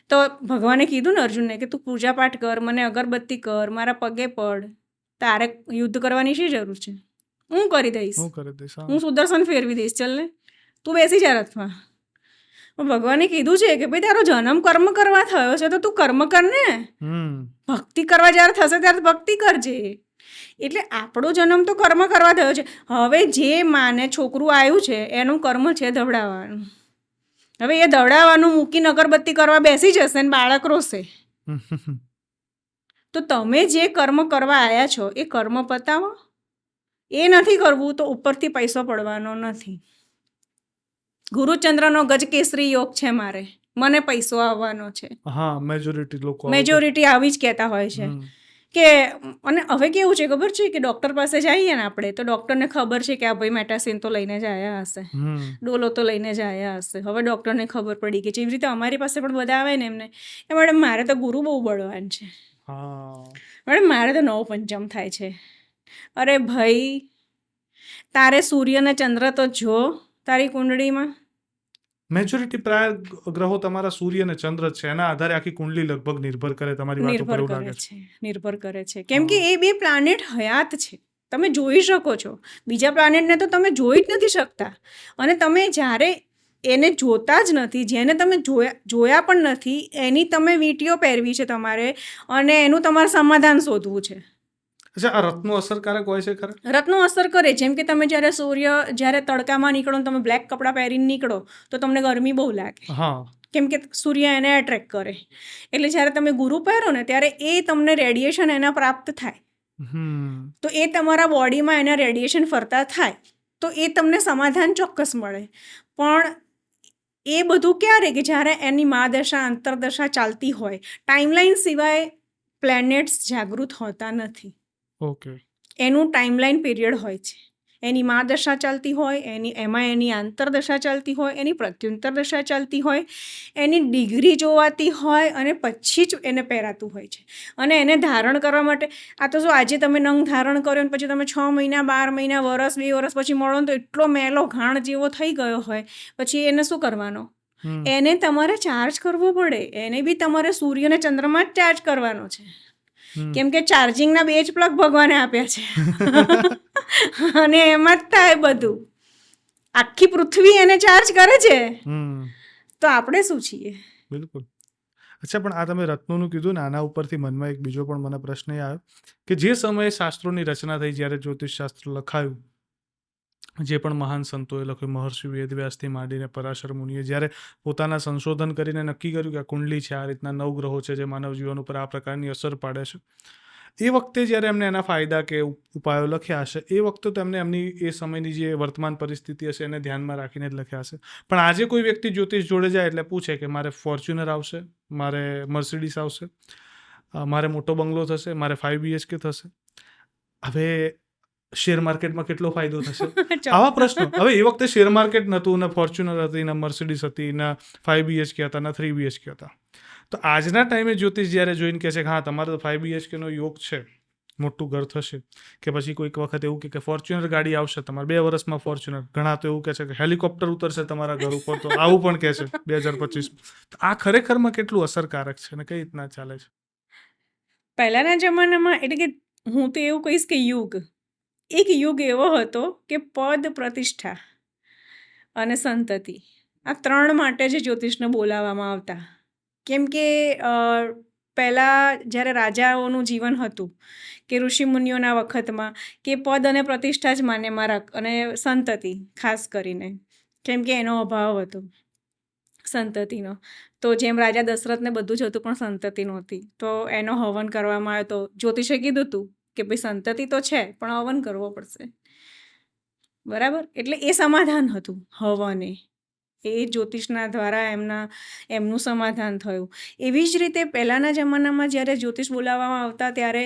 તો ભગવાને કીધું ને અર્જુનને કે તું પૂજા પાઠ કર, મને અગરબત્તી કર, મારા પગે પડ. તારે યુદ્ધ કરવાની શી જરૂર છે, હું કરી દઈશ, હું કરી દઈશ. હું સુદર્શન ફેરવી દઈશ, ચલ ને તું બેસી જા રથમાં. ભગવાને કીધું છે કે ભાઈ તારો જન્મ કર્મ કરવા થયો છે તો તું કર્મ કર ને, ભક્તિ કરવા જ્યારે થશે ત્યારે ભક્તિ કરજે. એટલે આપણો જન્મ તો કર્મ કરવા થયો છે. હવે જે માને છોકરું આવ્યું છે એનું કર્મ છે ધવડાવવાનું. હવે એ ધવડાવવાનું મૂકીને અગરબત્તી કરવા બેસી જશે ને બાળક રોશે. તો તમે જે કર્મ કરવા આવ્યા છો એ કર્મ પતાવો. એ નથી કરવું તો ઉપરથી પૈસો પડવાનો નથી. ગુરુચંદ્રનો ગજકેસરી યોગ છે મારે, મને પૈસો આવવાનો છે. મેજોરિટી આવી જ કહેતા હોય છે કે. અને હવે કેવું છે ખબર છે કે ડૉક્ટર પાસે જઈએ ને આપણે તો ડૉક્ટરને ખબર છે કે આ ભાઈ મેટાસિન તો લઈને જ આવ્યા હશે, ડોલો તો લઈને જ આવ્યા હશે. હવે ડૉક્ટરને ખબર પડી ગઈ છે. એવી રીતે અમારી પાસે પણ બધા આવે ને એમને એ મેડમ મારે તો ગુરુ બહુ બળવાન છે, મેડમ મારે તો 9 પંચમ થાય છે. અરે ભાઈ તારે સૂર્ય ને ચંદ્ર તો જો તારી કુંડળીમાં. મેજોરિટી પ્રાય ગ્રહો તમારા સૂર્ય અને ચંદ્ર છે, એના આધારે આખી કુંડલી લગભગ નિર્ભર કરે. તમારી વાત ઉપર એવું લાગે છે નિર્ભર કરે છે, કેમ કે એ 2 પ્લાનેટ હયાત છે. તમે જોઈ શકો છો, બીજા પ્લાનેટને તો તમે જોઈ જ નથી શકતા. અને તમે જ્યારે એને જોતા જ નથી, જેને તમે જોયા પણ નથી, એની તમે વીંટીઓ પહેરવી છે તમારે અને એનું તમારે સમાધાન શોધવું છે. અચ્છા, આ રત્નો અસરકારક હોય છે ખરા? રત્નો અસર કરે. જેમ કે તમે જ્યારે તડકામાં નીકળો તમે બ્લેક કપડાં પહેરીને નીકળો તો તમને ગરમી બહુ લાગે, કેમ કે સૂર્ય એને એટ્રેક્ટ કરે. એટલે જ્યારે તમે ગુરુ પહેરો ને ત્યારે એ તમને રેડિયેશન એના પ્રાપ્ત થાય, તો એ તમારા બોડીમાં એના રેડિયેશન ફરતા થાય તો એ તમને સમાધાન ચોક્કસ મળે. પણ એ બધું ક્યારે કે જ્યારે એની મહાદશા અંતરદશા ચાલતી હોય. ટાઈમલાઈન સિવાય પ્લેનેટ્સ જાગૃત હોતા નથી. એનું ટાઈમલાઈન પીરિયડ હોય છે. એની મહાદશા ચાલતી હોય, એમાં એની આંતરદશા ચાલતી હોય, એની પ્રત્યુંતર દશા ચાલતી હોય, એની ડિગ્રી જોવાતી હોય અને પછી જ એને પહેરાતું હોય છે. અને એને ધારણ કરવા માટે આ તો શું, આજે તમે નંગ ધારણ કર્યો ને પછી તમે 6 મહિના 12 મહિના વર્ષ 2 વર્ષ પછી મળો ને તો એટલો મેલો ઘાણ જેવો થઈ ગયો હોય, પછી એને શું કરવાનો? એને તમારે ચાર્જ કરવો પડે. એને બી તમારે સૂર્ય અને ચંદ્રમાં જ ચાર્જ કરવાનો છે, કેમ કે ચાર્જિંગના 2 જ પ્લગ ભગવાને આપ્યા છે અને એમાં જ થાય બધું. આખી પૃથ્વી એને ચાર્જ કરે છે, તો આપણે શું છીએ? બિલકુલ. અચ્છા, પણ આ તમે રત્નોનું કીધું ને, આના ઉપરથી મનમાં એક બીજો પણ મને પ્રશ્ન એ આવ્યો કે જે સમયે શાસ્ત્રોની રચના થઈ, જ્યારે જ્યોતિષશાસ્ત્ર લખાયું, જે પણ મહાન સંતોએ લખ્યું, મહર્ષિ વેદવ્યાસથી માંડીને પરાશર મુનિએ જ્યારે પોતાના સંશોધન કરીને નક્કી કર્યું કે આ કુંડલી છે, આ રીતના 9 ગ્રહો છે જે માનવ જીવન ઉપર આ પ્રકારની અસર પાડે છે, એ વખતે જ્યારે એમને એના ફાયદા કે ઉપાયો લખ્યા હશે, એ વખતે તેમને એમની એ સમયની જે વર્તમાન પરિસ્થિતિ હશે એને ધ્યાનમાં રાખીને જ લખ્યા હશે. પણ આજે કોઈ વ્યક્તિ જ્યોતિષ જોડે જાય એટલે પૂછે કે મારે ફોર્ચ્યુનર આવશે, મારે મર્સિડીસ આવશે, મારે મોટો બંગલો થશે, મારે 5 BHK થશે, હવે શેર માર્કેટમાં કેટલો ફાયદો થશે, આવા પ્રશ્નો. હવે એ વખતે શેર માર્કેટ નહોતું, ને ફોર્ચ્યુનર હતી, ને મર્સિડીસ હતી, ને 5 BHK હતા, ને 3 BHK હતા. તો આજના ટાઈમે જ્યોતિષ જ્યારે જોઈને કહે છે કે હા તમારે તો 5 BHKનો યોગ છે, મોટું ઘર થશે, કે પછી કોઈક વખત એવું કે ફોર્ચ્યુનર ગાડી આવશે તમારે 2 વર્ષમાં ફોર્ચ્યુનર, ઘણા તો એવું કહે છે કે હેલિકોપ્ટર ઉતરશે તમારા ઘર ઉપર, તો આવું પણ કહે છે 2025. તો આ ખરેખરમાં કેટલું અસરકારક છે અને કઈ રીતના ચાલે છે? પહેલાના જમાનામાં, એટલે કે હું તો એવું કહીશ કે એક યુગ એવો હતો કે પદ, પ્રતિષ્ઠા અને સંતતિ, આ 3 માટે જ જ્યોતિષને બોલાવવામાં આવતા. કેમ કે પહેલાં જ્યારે રાજાઓનું જીવન હતું કે ઋષિમુનિઓના વખતમાં, કે પદ અને પ્રતિષ્ઠા જ માન્યમાં રાખ, અને સંતતિ ખાસ કરીને, કેમ કે એનો અભાવ હતો સંતતિનો. તો જેમ રાજા દશરથને બધું જ હતું પણ સંતતિ નહોતી, તો એનો હવન કરવામાં આવ્યો. તો જ્યોતિષે કીધું હતું કે ભાઈ સંતતિ તો છે પણ હવન કરવો પડશે, બરાબર? એટલે એ સમાધાન હતું હવને, એ જ્યોતિષના દ્વારા એમનું સમાધાન થયું. એવી જ રીતે પહેલાંના જમાનામાં જ્યારે જ્યોતિષ બોલાવવામાં આવતા ત્યારે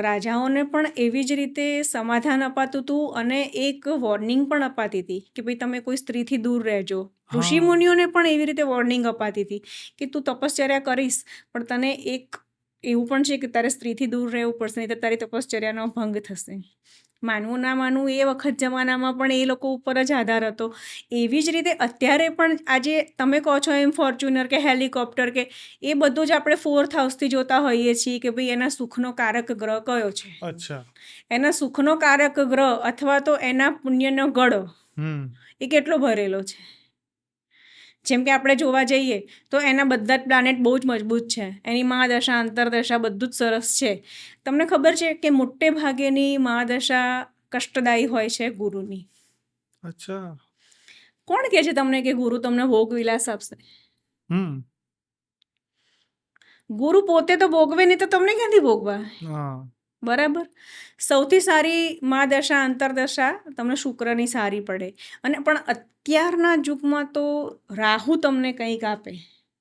રાજાઓને પણ એવી જ રીતે સમાધાન અપાતું હતું અને એક વોર્નિંગ પણ અપાતી હતી કે ભાઈ તમે કોઈ સ્ત્રીથી દૂર રહેજો. ઋષિમુનિઓને પણ એવી રીતે વોર્નિંગ અપાતી હતી કે તું તપશ્ચર્યા કરીશ પણ તને એક એવું પણ છે કે તારે સ્ત્રીથી દૂર રહેવું પડશે, નહીં તો તારી તપશ્ચર્યાનો ભંગ થશે. માનવું ના માનવું એ વખત જમાનામાં પણ એ લોકો ઉપર જ આધાર હતો. એવી જ રીતે અત્યારે પણ આજે તમે કહો છો એમ ફોર્ચ્યુનર કે હેલિકોપ્ટર કે એ બધું જ આપણે 4th હાઉસથી જોતા હોઈએ છીએ કે ભાઈ એના સુખનો કારક ગ્રહ કયો છે. અચ્છા. એના સુખનો કારક ગ્રહ અથવા તો એના પુણ્યનો ગળો એ કેટલો ભરેલો છે. જેમ કે આપણે જોવા જઈએ તો એના બધા જ પ્લાનેટ બહુ જ મજબૂત છે, એની મહાદશા અંતરદશા બધું જ સરસ છે. તમને ખબર છે કે મોટે ભાગેની મહાદશા કષ્ટદાયી હોય છે ગુરુની. અચ્છા. કોણ કહે છે તમને કે ગુરુ તમને ભોગ વિલાસ આપશે? ગુરુ પોતે તો ભોગવે નહીં તો તમને ક્યાંથી ભોગવા? બરાબર. સૌથી સારી મહાદશા અંતરદશા તમને શુક્રની સારી પડે, અને પણ અત્યારના યુગમાં તો રાહુ તમને કંઈક આપે,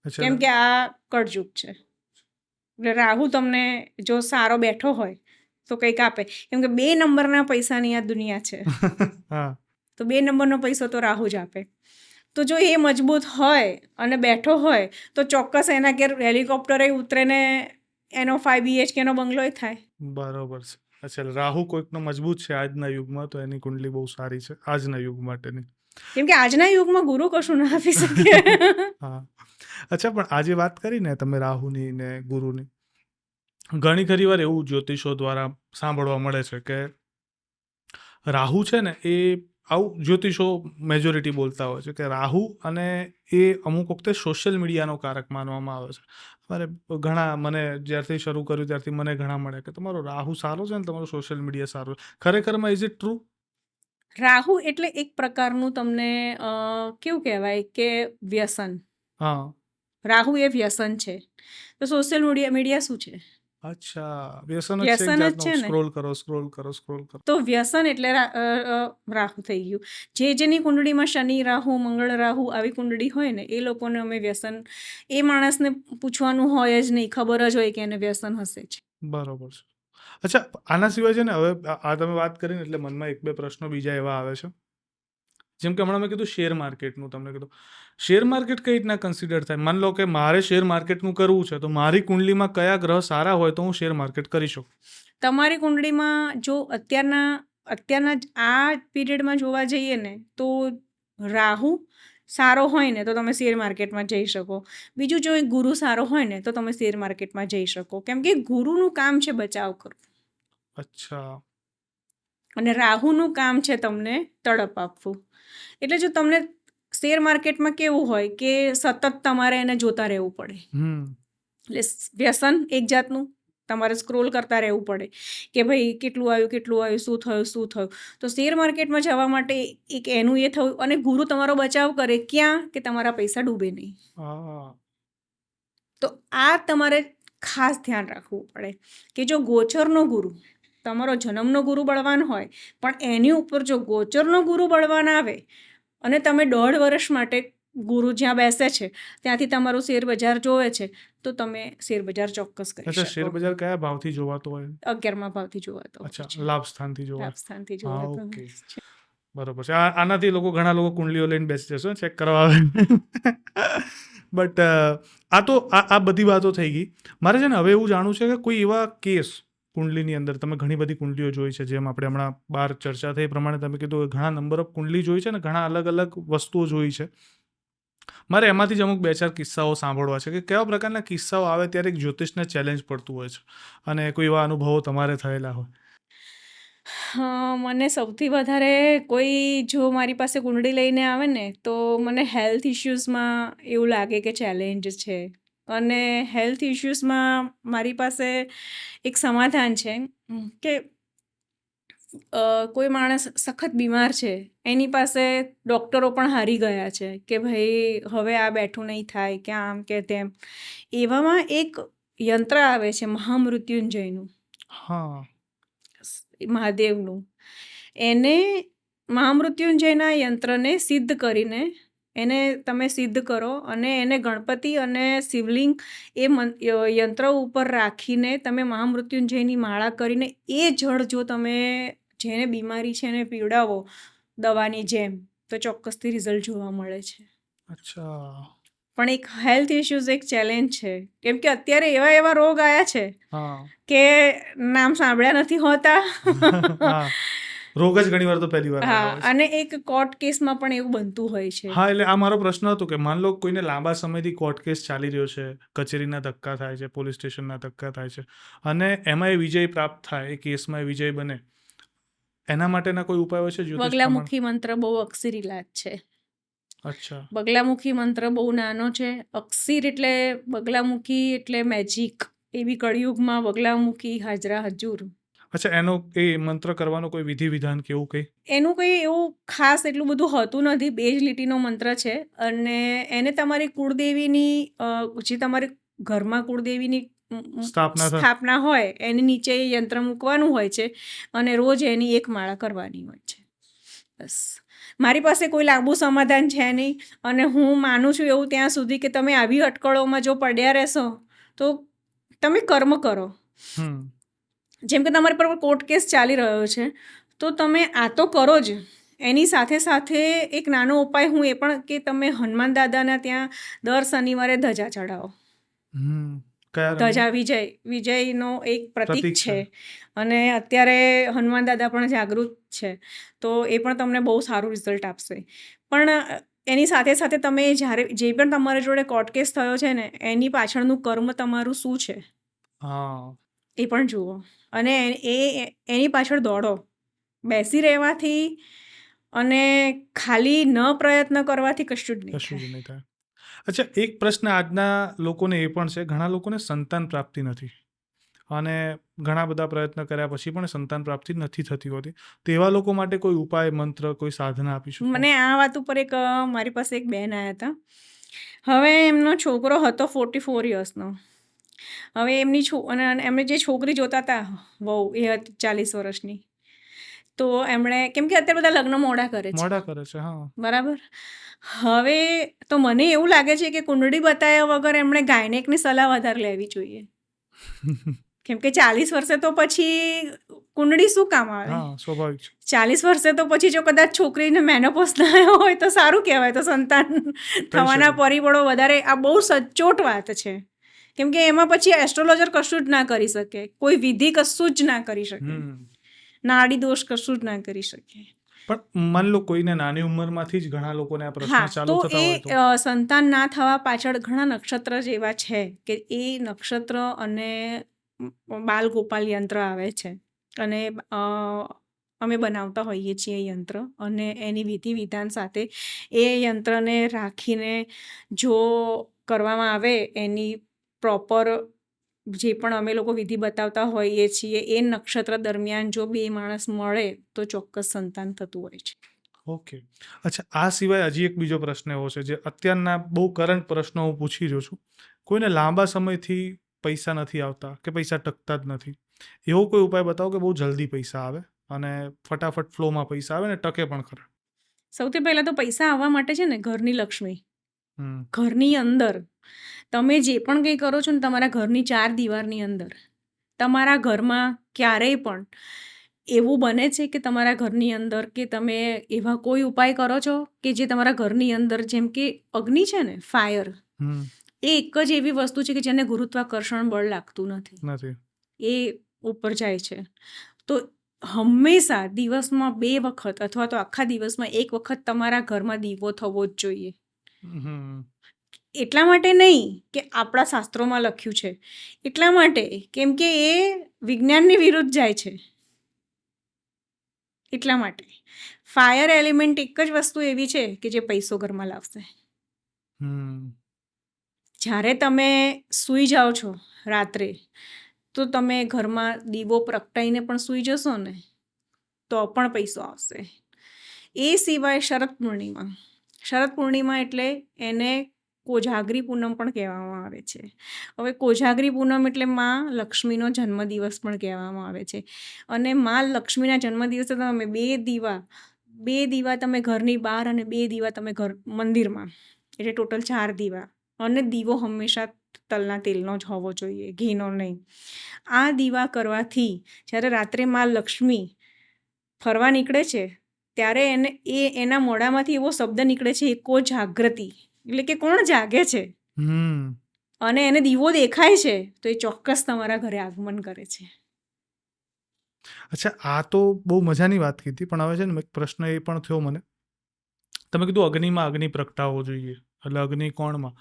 કેમ કે આ કળયુગ છે. એટલે રાહુ તમને જો સારો બેઠો હોય તો કંઈક આપે, કેમ કે 2 નંબરના પૈસાની આ દુનિયા છે. તો 2 નંબરનો પૈસો તો રાહુ જ આપે. તો જો એ મજબૂત હોય અને બેઠો હોય તો ચોક્કસ એના ઘેર હેલિકોપ્ટરે ઉતરે ને એનો 5 BHK નો બંગલો થાય. બરોબર છે. અચ્છા, રાહુ કોઈકનો મજબૂત છે આજના યુગમાં, તો એની કુંડલી બહુ સારી છે આજના યુગ માટેની. કેમ કે આજના યુગમાં ગુરુ કશું ના આપી શકે. અચ્છા, પણ આજે વાત કરી ને તમે રાહુની ને ગુરુની, ઘણી ખરી વાર એવું જ્યોતિષો દ્વારા સાંભળવા મળે છે કે રાહુ છે ને એ, આવું જ્યોતિષો મેજોરિટી બોલતા હોય છે કે રાહુ અને એ અમુક વખતે સોશિયલ મીડિયાનો કારક માનવામાં આવે છે. મારે મને જ્યારથી શરૂ કર્યું ત્યારથી મને ઘણા મળે કે તમારો રાહુ સારો છે ને તમારો સોશિયલ મીડિયા સારો છે. ખરેખરમાં ઇઝ ઇટ ટ્રુ? રાહુ એટલે એક પ્રકારનું તમને કેવું કહેવાય કે વ્યસન. રાહુ એ વ્યસન છે. તો સોશિયલ મીડિયા શું છે? અચ્છા, વ્યસન જ છે એક વ્યસન જ જાતનું. છે ને. સ્ક્રોલ કરો. તો વ્યસન એટલે રાહુ થઈ ગયું. જેની કુંડળીમાં શનિ રાહુ મંગળ રાહુ આવી કુંડળી હોય ને એ લોકોને અમે વ્યસન, એ માણસને પૂછવાનું હોય જ નહીં, ખબર જ હોય કે એને વ્યસન હશે જ. બરોબર છે. અચ્છા, આના સિવાય છે ને, હવે આ તમે વાત કરીને એટલે મનમાં 1-2 પ્રશ્નો બીજા એવા આવે છે. જેમ કે હમણાં મેં કીધું શેર માર્કેટનું, તમને કીધું શેર માર્કેટ કઈ રીતના કન્સિડર થાય? માની લો કે મારે શેર માર્કેટનું કરવું છે, તો મારી કુંડલીમાં કયા ગ્રહ સારા હોય તો હું શેર માર્કેટ કરી શકું? તમારી કુંડળીમાં જો અત્યારના આ પીરિયડમાં જોવા જઈએ ને તો રાહુ સારો હોય ને તો તમે શેર માર્કેટમાં જઈ શકો. બીજું જો ગુરુ સારો હોય ને તો તમે શેર માર્કેટમાં જઈ શકો, કેમ કે ગુરુનું કામ છે બચાવ કરવું. અચ્છા. અને રાહુનું કામ છે તમને તડપ આપવું. એટલે જો તમને શેર માર્કેટમાં કેવું હોય કે સતત તમારે એને જોતા રહેવું પડે, એટલે વ્યસન એક જાતનું. તમારે સ્ક્રોલ કરતા રહેવું પડે કે ભાઈ કેટલું આવ્યું, શું થયું. તો શેર માર્કેટમાં જવા માટે એક એનું એ થયું, અને ગુરુ તમારો બચાવ કરે ક્યાં? કે તમારા પૈસા ડૂબે નહીં. તો આ તમારે ખાસ ધ્યાન રાખવું પડે કે જો ગોચરનો ગુરુ, તમારો જન્મનો ગુરુ બળવાન હોય, પણ એની ઉપર જો ગોચરનો ગુરુ બળવાન આવે અને તમે 1.5 વર્ષ માટે ગુરુ જ્યાં બેસે છે ત્યાંથી તમારું શેર બજાર જોવે છે, તો તમે શેર બજાર ચોક્કસ કરી શકો. શેર બજાર કયા ભાવથી જોવાતો હોય? 11મા ભાવથી જોવાતો હોય. અચ્છા, લાભ સ્થાનથી લાભસ્થાનથી જોવાતો. જોવાતો ઓકે, હોય. બરોબર છે. આનાથી ઘણા લોકો કુંડલીઓ લઈને બેસી જશે ચેક કરવા આવે. બટ આ બધી વાતો થઈ ગઈ. મારે છે ને હવે એવું જાણવું છે કે કોઈ એવા કેસ કુંડલીની અંદર, તમે ઘણી બધી કુંડલીઓ જોઈ છે, જેમ આપણે હમણાં બહાર ચર્ચા થઈ એ પ્રમાણે તમે કીધું ઘણા નંબર ઓફ કુંડલી જોઈ છે ને ઘણા અલગ અલગ વસ્તુઓ જોઈ છે. મારે એમાંથી જ અમુક 2-4 કિસ્સાઓ સાંભળવા છે કે કેવા પ્રકારના કિસ્સાઓ આવે ત્યારે એક જ્યોતિષને ચેલેન્જ પડતું હોય છે, અને કોઈ એવા અનુભવો તમારે થયેલા હોય? મને સૌથી વધારે કોઈ જો મારી પાસે કુંડળી લઈને આવે ને તો મને હેલ્થ ઇશ્યુઝમાં એવું લાગે કે ચેલેન્જ છે. અને હેલ્થ ઇશ્યુઝમાં મારી પાસે એક સમાધાન છે કે કોઈ માણસ સખત બીમાર છે, એની પાસે ડૉક્ટરો પણ હારી ગયા છે કે ભાઈ હવે આ બેઠું નહીં થાય કે આમ કે તેમ. એવામાં એક યંત્ર આવે છે મહામૃત્યુંજયનું, મહાદેવનું. એને મહામૃત્યુંજયના યંત્રને સિદ્ધ કરીને એને તમે સિદ્ધ કરો અને એને ગણપતિ અને શિવલિંગ એ યંત્ર ઉપર રાખીને તમે મહામૃત્યુંજયની માળા કરીને એ જળ જો તમે જેને બીમારી છે એને પીવડાવો દવાની જેમ, તો ચોક્કસથી રિઝલ્ટ જોવા મળે છે. અચ્છા. પણ એક હેલ્થ ઇશ્યુઝ એક ચેલેન્જ છે, કેમ કે અત્યારે એવા એવા રોગ આવ્યા છે હા કે નામ સાંભળ્યા નથી હોતા. હા રોગ જ ઘણી વાર તો પહેલી વાર હા, આવ્યા હોય છે. અને એક કોર્ટ કેસમાં પણ એવું બનતું હોય છે. હા એટલે આ મારો પ્રશ્ન હતો કે માન લો કોઈને લાંબા સમયથી કોર્ટ કેસ ચાલી રહ્યો છે, કચેરીના ધક્કા થાય છે, પોલીસ સ્ટેશનના ધક્કા થાય છે, અને એમાં એ વિજય પ્રાપ્ત થાય, એ કેસમાં એ વિજય બને, એના માટેના કોઈ ઉપાયો છે જ્યોતિષ પ્રમાણે? બગલામુખી મંત્ર બહુ અક્ષીર ઇલાજ છે. અચ્છા. બગલામુખી મંત્ર બહુ નાનો છે. અક્ષીર એટલે બગલામુખી એટલે મેજિક. એવી કળિયુગમાં બગલામુખી હાજરા હજુર. અચ્છા, એનો એ મંત્ર કરવાનો કોઈ વિધિ વિધાન કે એવું કંઈ? એનું કંઈ એવું ખાસ એટલું બધું હોતું નથી. 2 જ લીટીનો મંત્ર છે, અને એને તમારી કુળદેવીની જે તમારી ઘરમાં કુળદેવીની સ્થાપના થાય. સ્થાપના હોય એની નીચે એ યંત્ર મૂકવાનું હોય છે, અને રોજ એની એક માળા કરવાની હોય છે. બસ. મારી પાસે કોઈ લાંબુ સમાધાન છે નહીં, અને હું માનું છું એવું ત્યાં સુધી કે તમે આવી અટકળોમાં જો પડ્યા રહેશો તો તમે કર્મ કરો. હમ જેમ કે તમારી પર કોર્ટ કેસ ચાલી રહ્યો છે, તો તમે આ તો કરો જ. એની સાથે સાથે એક નાનો ઉપાય હું એ પણ કે તમે હનુમાન દાદાના ત્યાં દર શનિવારે ધજા ચડાવો. કયા રંગની? ધજા વિજયનો એક પ્રતીક પ્રતીક છે, છે. અને અત્યારે હનુમાન દાદા પણ જાગૃત છે, તો એ પણ તમને બહુ સારું રિઝલ્ટ આપશે. પણ એની સાથે સાથે તમે જ્યારે જે પણ તમારી જોડે કોર્ટ કેસ થયો છે ને, એની પાછળનું કર્મ તમારું શું છે હા એ પણ જુઓ, અને એની પાછળ દોડો. બેસી રહેવાથી અને ખાલી ન પ્રયત્ન કરવાથી કશું જ નહીં કશું જ થાય. નહીં થાય. અચ્છા, એક પ્રશ્ન આજના લોકોને એ પણ છે, ઘણા લોકોને સંતાન પ્રાપ્તિ નથી, અને ઘણા બધા પ્રયત્ન કર્યા પછી પણ સંતાન પ્રાપ્તિ નથી થતી હોતી. તેવા લોકો માટે કોઈ ઉપાય, મંત્ર, કોઈ સાધના આપી શકો? મને આ વાત ઉપર મારી પાસે એક બેન આવ્યા હતા. હવે એમનો છોકરો હતો 44 યર્સનો. હવે અને એમણે જે છોકરી જોતા હતા વહુ, એ હતી 40 વર્ષની. તો એમણે, કેમ કે અત્યારે બધા લગ્ન મોડા કરે છે, મોડા કરે છે. હા બરાબર. હવે તો મને એવું લાગે છે કે કુંડળી બતાવ્યા વગર એમણે ગાયનેકની સલાહ વધારે લેવી જોઈએ, કેમ કે 40 વર્ષે તો પછી કુંડળી શું કામ આવે? હા સ્વાભાવિક છે. 40 વર્ષે તો પછી જો કદાચ છોકરીને મેનોપોઝ ના આવ્યો હોય તો સારું કહેવાય, તો સંતાન થવાના શકે. પરિબળો વધારે. આ બહુ સચોટ વાત છે, કેમ કે એમાં પછી એસ્ટ્રોલોજર કશું જ ના કરી શકે, કોઈ વિધિ કશું જ ના કરી શકે, નાડી દોષ કશું જ ના કરી શકે. પણ માન લો કોઈને નાની ઉંમરમાંથી જ ઘણા લોકોને આ પ્રશ્ન હા, ચાલુ તો થતા હોય તો? એ સંતાન ના થવા પાછળ ઘણા નક્ષત્ર જ એવા છે કે એ નક્ષત્ર અને બાલ ગોપાલ યંત્ર આવે છે, અને અમે બનાવતા હોઈએ છીએ યંત્ર, અને એની વિધિ વિધાન સાથે એ યંત્રને રાખીને જો કરવામાં આવે, એની પ્રોપર જે પણ અમે લોકો વિધિ બતાવતા હોઈએ છીએ, એ નક્ષત્ર દરમિયાન જો 2 માણસ મળે તો ચોક્કસ સંતાન થતું હોય છે. ઓકે. અચ્છા, આ સિવાય હજી એક બીજો પ્રશ્ન એવો છે, જે અત્યારના બહુ કરંટ પ્રશ્નો હું પૂછી રહ્યો છું. કોઈને લાંબા સમયથી પૈસા નથી આવતા કે પૈસા ટકતા જ નથી, એવો કોઈ ઉપાય બતાવો કે બહુ જલ્દી પૈસા આવે અને ફટાફટ ફ્લોમાં પૈસા આવે ને ટકે પણ ખરા? સૌથી પહેલાં તો પૈસા આવવા માટે છે ને ઘરની લક્ષ્મી, હમ ઘરની અંદર તમે જે પણ કંઈ કરો છો ને, તમારા ઘરની 4 દિવારની અંદર, તમારા ઘરમાં ક્યારેય પણ એવું બને છે કે તમારા ઘરની અંદર કે તમે એવા કોઈ ઉપાય કરો છો કે જે તમારા ઘરની અંદર, જેમ કે અગ્નિ છે ને, ફાયર, એ એક જ એવી વસ્તુ છે કે જેને ગુરુત્વાકર્ષણ બળ લાગતું નથી, એ ઉપર જાય છે. તો હંમેશા દિવસમાં 2 વખત અથવા તો આખા દિવસમાં 1 વખત તમારા ઘરમાં દીવો થવો જ જોઈએ. એટલા માટે નહીં કે આપણા શાસ્ત્રોમાં લખ્યું છે, એટલા માટે કેમ કે એ વિજ્ઞાનની વિરુદ્ધ જાય છે. એટલા માટે ફાયર એલિમેન્ટ એક જ વસ્તુ એવી છે કે જે પૈસો ઘરમાં લાવશે. જ્યારે તમે સૂઈ જાઓ છો રાત્રે, તો તમે ઘરમાં દીવો પ્રગટાઈને પણ સૂઈ જશો ને તો પણ પૈસો આવશે. એ સિવાય શરદ પૂર્ણિમા એટલે એને કોજાગરી પૂનમ પણ કહેવામાં આવે છે. હવે કોજાગરી પૂનમ એટલે માં લક્ષ્મીનો જન્મદિવસ પણ કહેવામાં આવે છે, અને માં લક્ષ્મીના જન્મદિવસે તમે 2 દીવા તમે ઘરની બહાર અને 2 દીવા તમે મંદિરમાં, એટલે ટોટલ 4 દીવા, અને દીવો હંમેશા તલના તેલનો જ હોવો જોઈએ, ઘીનો નહીં. આ દીવા કરવાથી જ્યારે રાત્રે માં લક્ષ્મી ફરવા નીકળે છે ત્યારે એના મોઢામાંથી એવો શબ્દ નીકળે છે, એકો જાગૃતિ, એટલે કે કોણ જાગે છે અને એને દીવો દેખાય છે તો એ ચોક્કસ તમારા ઘરે આગમન કરે છે. અચ્છા, આ તો બહુ મજાની વાત કીધી, પણ હવે છે ને એક પ્રશ્ન એ પણ થયો મને. તમે કીધું અગ્નિમાં અગ્નિ પ્રગટાવવો જોઈએ, એટલે અગ્નિ કોણમાં?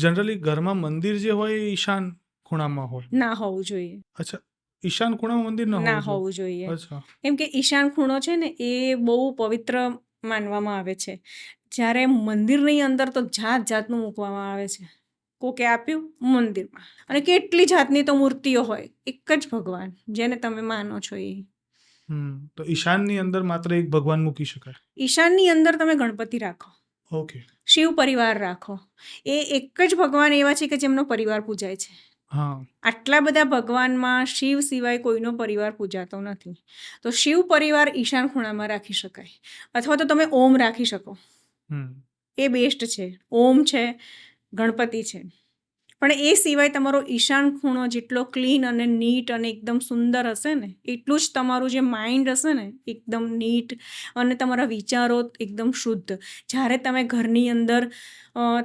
જનરલી ઘરમાં મંદિર જે હોય એ ઈશાન ખૂણામાં હોય. ના હોવું જોઈએ. અચ્છા, ઈશાન ખૂણામાં મંદિર ના ન હોવું જોઈએ. અચ્છા. કેમ કે ઈશાન ખૂણો છે ને એ બહુ પવિત્ર માનવામાં આવે છે. જ્યારે મંદિરની અંદર તો જાત જાતનું મૂકવામાં આવે છે. કોકે આપ્યું મંદિરમાં, અને કેટલી જાતની તો મૂર્તિઓ હોય, એક જ ભગવાન જેને તમે માનો છો એ. તો ઈશાનની અંદર માત્ર એક ભગવાન મૂકી શકાય? ઈશાનની અંદર તમે ગણપતિ રાખો, ઓકે, શિવ પરિવાર રાખો, એ એક જ ભગવાન એવા છે કે જેમનો પરિવાર પૂજાય છે. હા, આટલા બધા ભગવાનમાં શિવ સિવાય કોઈનો પરિવાર પૂજાતો નથી. તો શિવ પરિવાર ઈશાન ખૂણામાં રાખી શકાય, અથવા તો તમે ઓમ રાખી શકો, એ બેસ્ટ છે. ઓમ છે, ગણપતિ છે. પણ એ સિવાય તમારો ઈશાન ખૂણો જેટલો ક્લીન અને નીટ અને એકદમ સુંદર હશે ને, એટલું જ તમારું જે માઇન્ડ હશે ને એકદમ નીટ, અને તમારા વિચારો એકદમ શુદ્ધ. જ્યારે તમે ઘરની અંદર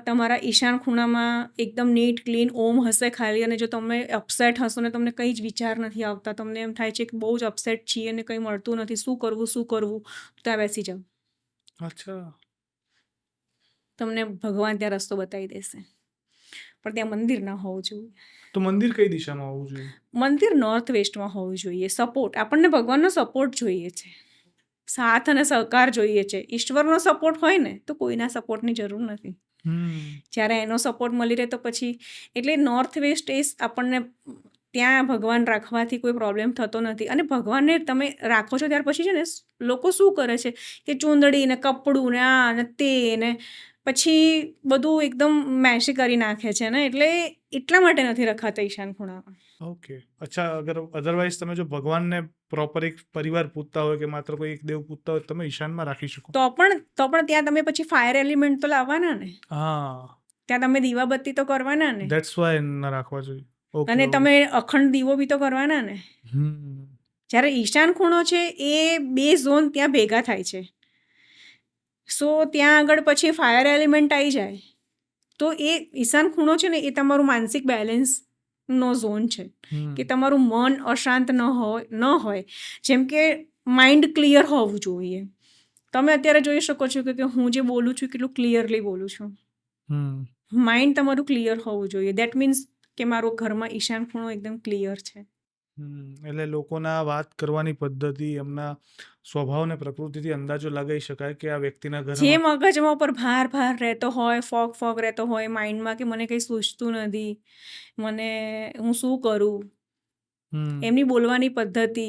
તમારા ઈશાન ખૂણામાં એકદમ નીટ ક્લીન ઓમ હશે ખાલી, અને જો તમે અપસેટ હશો ને તમને કંઈ જ વિચાર નથી આવતા, તમને એમ થાય છે કે બહુ જ અપસેટ છીએ અને કંઈ મળતું નથી, શું કરવું, ત્યાં બેસી જાઓ. અચ્છા, તમને ભગવાન ત્યાં રસ્તો બતાવી દેશે. પણ ત્યાં મંદિર ના હોવું જોઈએ. તો મંદિર કઈ દિશામાં હોવું જોઈએ? મંદિર નોર્થ વેસ્ટમાં હોવું જોઈએ. સપોર્ટ, આપણને ભગવાનનો સપોર્ટ જોઈએ છે, સાથ અને સહકાર જોઈએ છે. ઈશ્વરનો સપોર્ટ હોય ને તો કોઈના સપોર્ટની જરૂર નથી. જ્યારે એનો સપોર્ટ મળી રહે તો પછી, એટલે નોર્થ વેસ્ટ એ આપણને ત્યાં ભગવાન રાખવાથી કોઈ પ્રોબ્લેમ થતો નથી. અને ભગવાનને તમે રાખો છો ત્યાર પછી છે ને લોકો શું કરે છે કે ચૂંદડી ને કપડું ને આ ને તે ને પછી બધું એકદમ મેશી કરી નાખે છે ને, એટલે એટલા માટે નથી રખાતા ઈશાન ખૂણામાં. ઓકે, અચ્છા. અધરવાઇઝ તમે જો ભગવાનને પ્રોપર એક પરિવાર પૂજતા હોય કે માત્ર કોઈ એક દેવ પૂજતા હોય, તમે ઈશાનમાં રાખી શકો. તો પણ ત્યાં તમે પછી ફાયર એલિમેન્ટ તો લાવવાના ને. હા, ત્યાં તમે દીવાબત્તી તો કરવાના ને. ધેટ્સ વાય ના રાખવા જોઈએ. અને તમે અખંડ દીવો બી તો કરવાના ને. જ્યારે ઈશાન ખૂણો છે એ બે ઝોન ત્યાં ભેગા થાય છે, સો ત્યાં આગળ પછી ફાયર એલિમેન્ટ આવી જાય તો એ ઈશાન ખૂણો છે ને એ તમારું માનસિક બેલેન્સનો ઝોન છે, કે તમારું મન અશાંત ન હોય. જેમ કે માઇન્ડ ક્લિયર હોવું જોઈએ. તમે અત્યારે જોઈ શકો છો કે હું જે બોલું છું કેટલું ક્લિયરલી બોલું છું. માઇન્ડ તમારું ક્લિયર હોવું જોઈએ. દેટ મીન્સ કે મારો ઘરમાં ઈશાન ખૂણો એકદમ ક્લિયર છે. એટલે લોકોના વાત કરવાની પદ્ધતિ, એમના સ્વભાવ ને પ્રકૃતિથી અંદાજો લગાવી શકાય કે આ વ્યક્તિના ઘરમાં જે મગજમાં ઉપર ભાર રહેતો હોય, ફોગ રહેતો હોય માઇન્ડમાં, કે મને કંઈ સૂઝતું નથી, હું શું કરું, એમની બોલવાની પદ્ધતિ,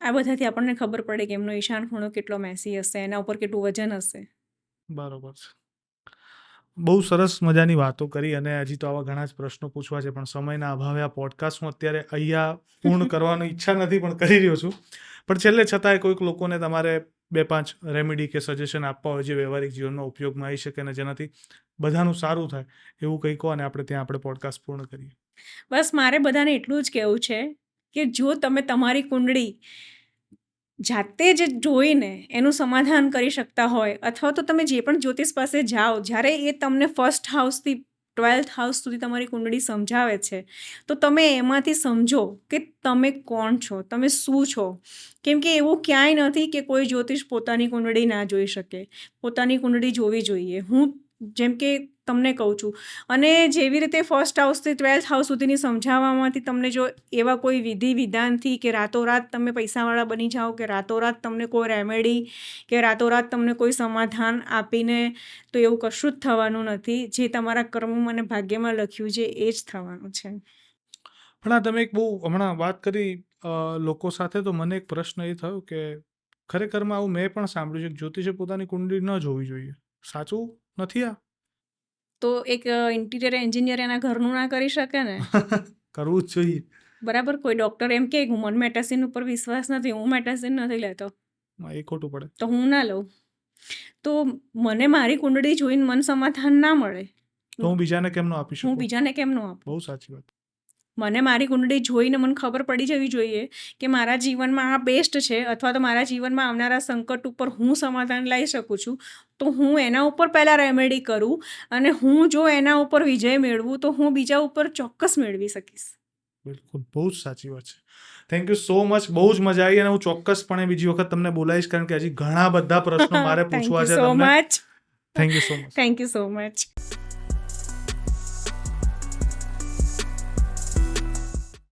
આ બધાથી આપણને ખબર પડે કે એમનો ઈશાન ખૂણો કેટલો મેસી હશે, એના ઉપર કેટલું વજન હશે. બરોબર છે. બહુ સરસ મજાની વાતો કરી, અને હજી તો આવા ઘણા જ પ્રશ્નો પૂછવા છે, પણ સમયના અભાવે આ પોડકાસ્ટ હું અત્યારે અહીંયા પૂર્ણ કરવાની ઈચ્છા નથી, પણ કરી રહ્યો છું. પણ છેલ્લે છતાંય કોઈક લોકોને તમારે 2-5 રેમેડી કે સજેશન આપવા હોય જે વ્યવહારિક જીવનમાં ઉપયોગમાં આવી શકે અને જેનાથી બધાનું સારું થાય, એવું કંઈ કહો, અને આપણે પોડકાસ્ટ પૂર્ણ કરીએ. બસ મારે બધાને એટલું જ કહેવું છે કે જો તમે તમારી કુંડળી જાતે જ જોઈને એનું સમાધાન કરી શકતા હોય, અથવા તો તમે જે પણ જ્યોતિષ પાસે જાઓ, જ્યારે એ તમને 1st હાઉસથી 12th હાઉસ સુધી તમારી કુંડળી સમજાવે છે, તો તમે એમાંથી સમજો કે તમે કોણ છો, તમે શું છો. કેમ કે એવું ક્યાંય નથી કે કોઈ જ્યોતિષ પોતાની કુંડળી ના જોઈ શકે. પોતાની કુંડળી જોવી જોઈએ. હું જેમ કે તમને કહું છું, અને જેવી રીતે 1st હાઉસથી 12th હાઉસ સુધીની સમજાવવામાંથી તમને જો એવા કોઈ વિધિ વિધાનથી કે રાતોરાત તમે પૈસાવાળા બની જાઓ, કે રાતોરાત તમને કોઈ રેમેડી કે રાતોરાત તમને કોઈ સમાધાન આપીને, તો એવું કશું જ થવાનું નથી. જે તમારા કર્મ અને ભાગ્યમાં લખ્યું છે એ જ થવાનું છે. પણ આ તમે એક બહુ હમણાં વાત કરી લોકો સાથે, તો મને એક પ્રશ્ન એ થયો કે ખરેખરમાં આવું મેં પણ સાંભળ્યું છે કે જ્યોતિષે પોતાની કુંડળી ન જોવી જોઈએ. સાચું નથી આ? તો એક ઇન્ટિરિયર એન્જિનિયર એના ઘરનું ના કરી શકે ને. કરવું જ જોઈએ. બરાબર. કોઈ ડૉક્ટર એમ કે મને મેટાસિન ઉપર વિશ્વાસ નથી, હું મેટાસિન નથી લેતો, એ ખોટું પડે. તો હું ના લઉં. તો મને મારી કુંડળી જોઈને મન સમાધાન ના મળે તો હું બીજાને કેમ ન આપી શકું? હું બીજાને કેમ ન આપું? બહુ સાચી વાત. મને મારી કુંડળી જોઈને મને ખબર પડી જવી જોઈએ કે મારા જીવનમાં આ બેસ્ટ છે, અથવા તો મારા જીવનમાં આવનારા સંકટ ઉપર હું સમાધાન લાવી શકું છું, તો હું એના ઉપર પહેલાં રેમેડી કરું, અને હું જો એના ઉપર વિજય મેળવું તો હું બીજા ઉપર ચોક્કસ મેળવી શકીશ. બિલકુલ, બહુ જ સાચી વાત છે. થેન્ક યુ સો મચ, બહુ જ મજા આવી, અને હું ચોક્કસપણે બીજી વખત તમને બોલાવીશ, કારણ કે હજી ઘણા બધા પ્રશ્નો મારે થેન્ક પૂછવા યુ છે સો તમને. Much. Thank you so much. Thank you so much.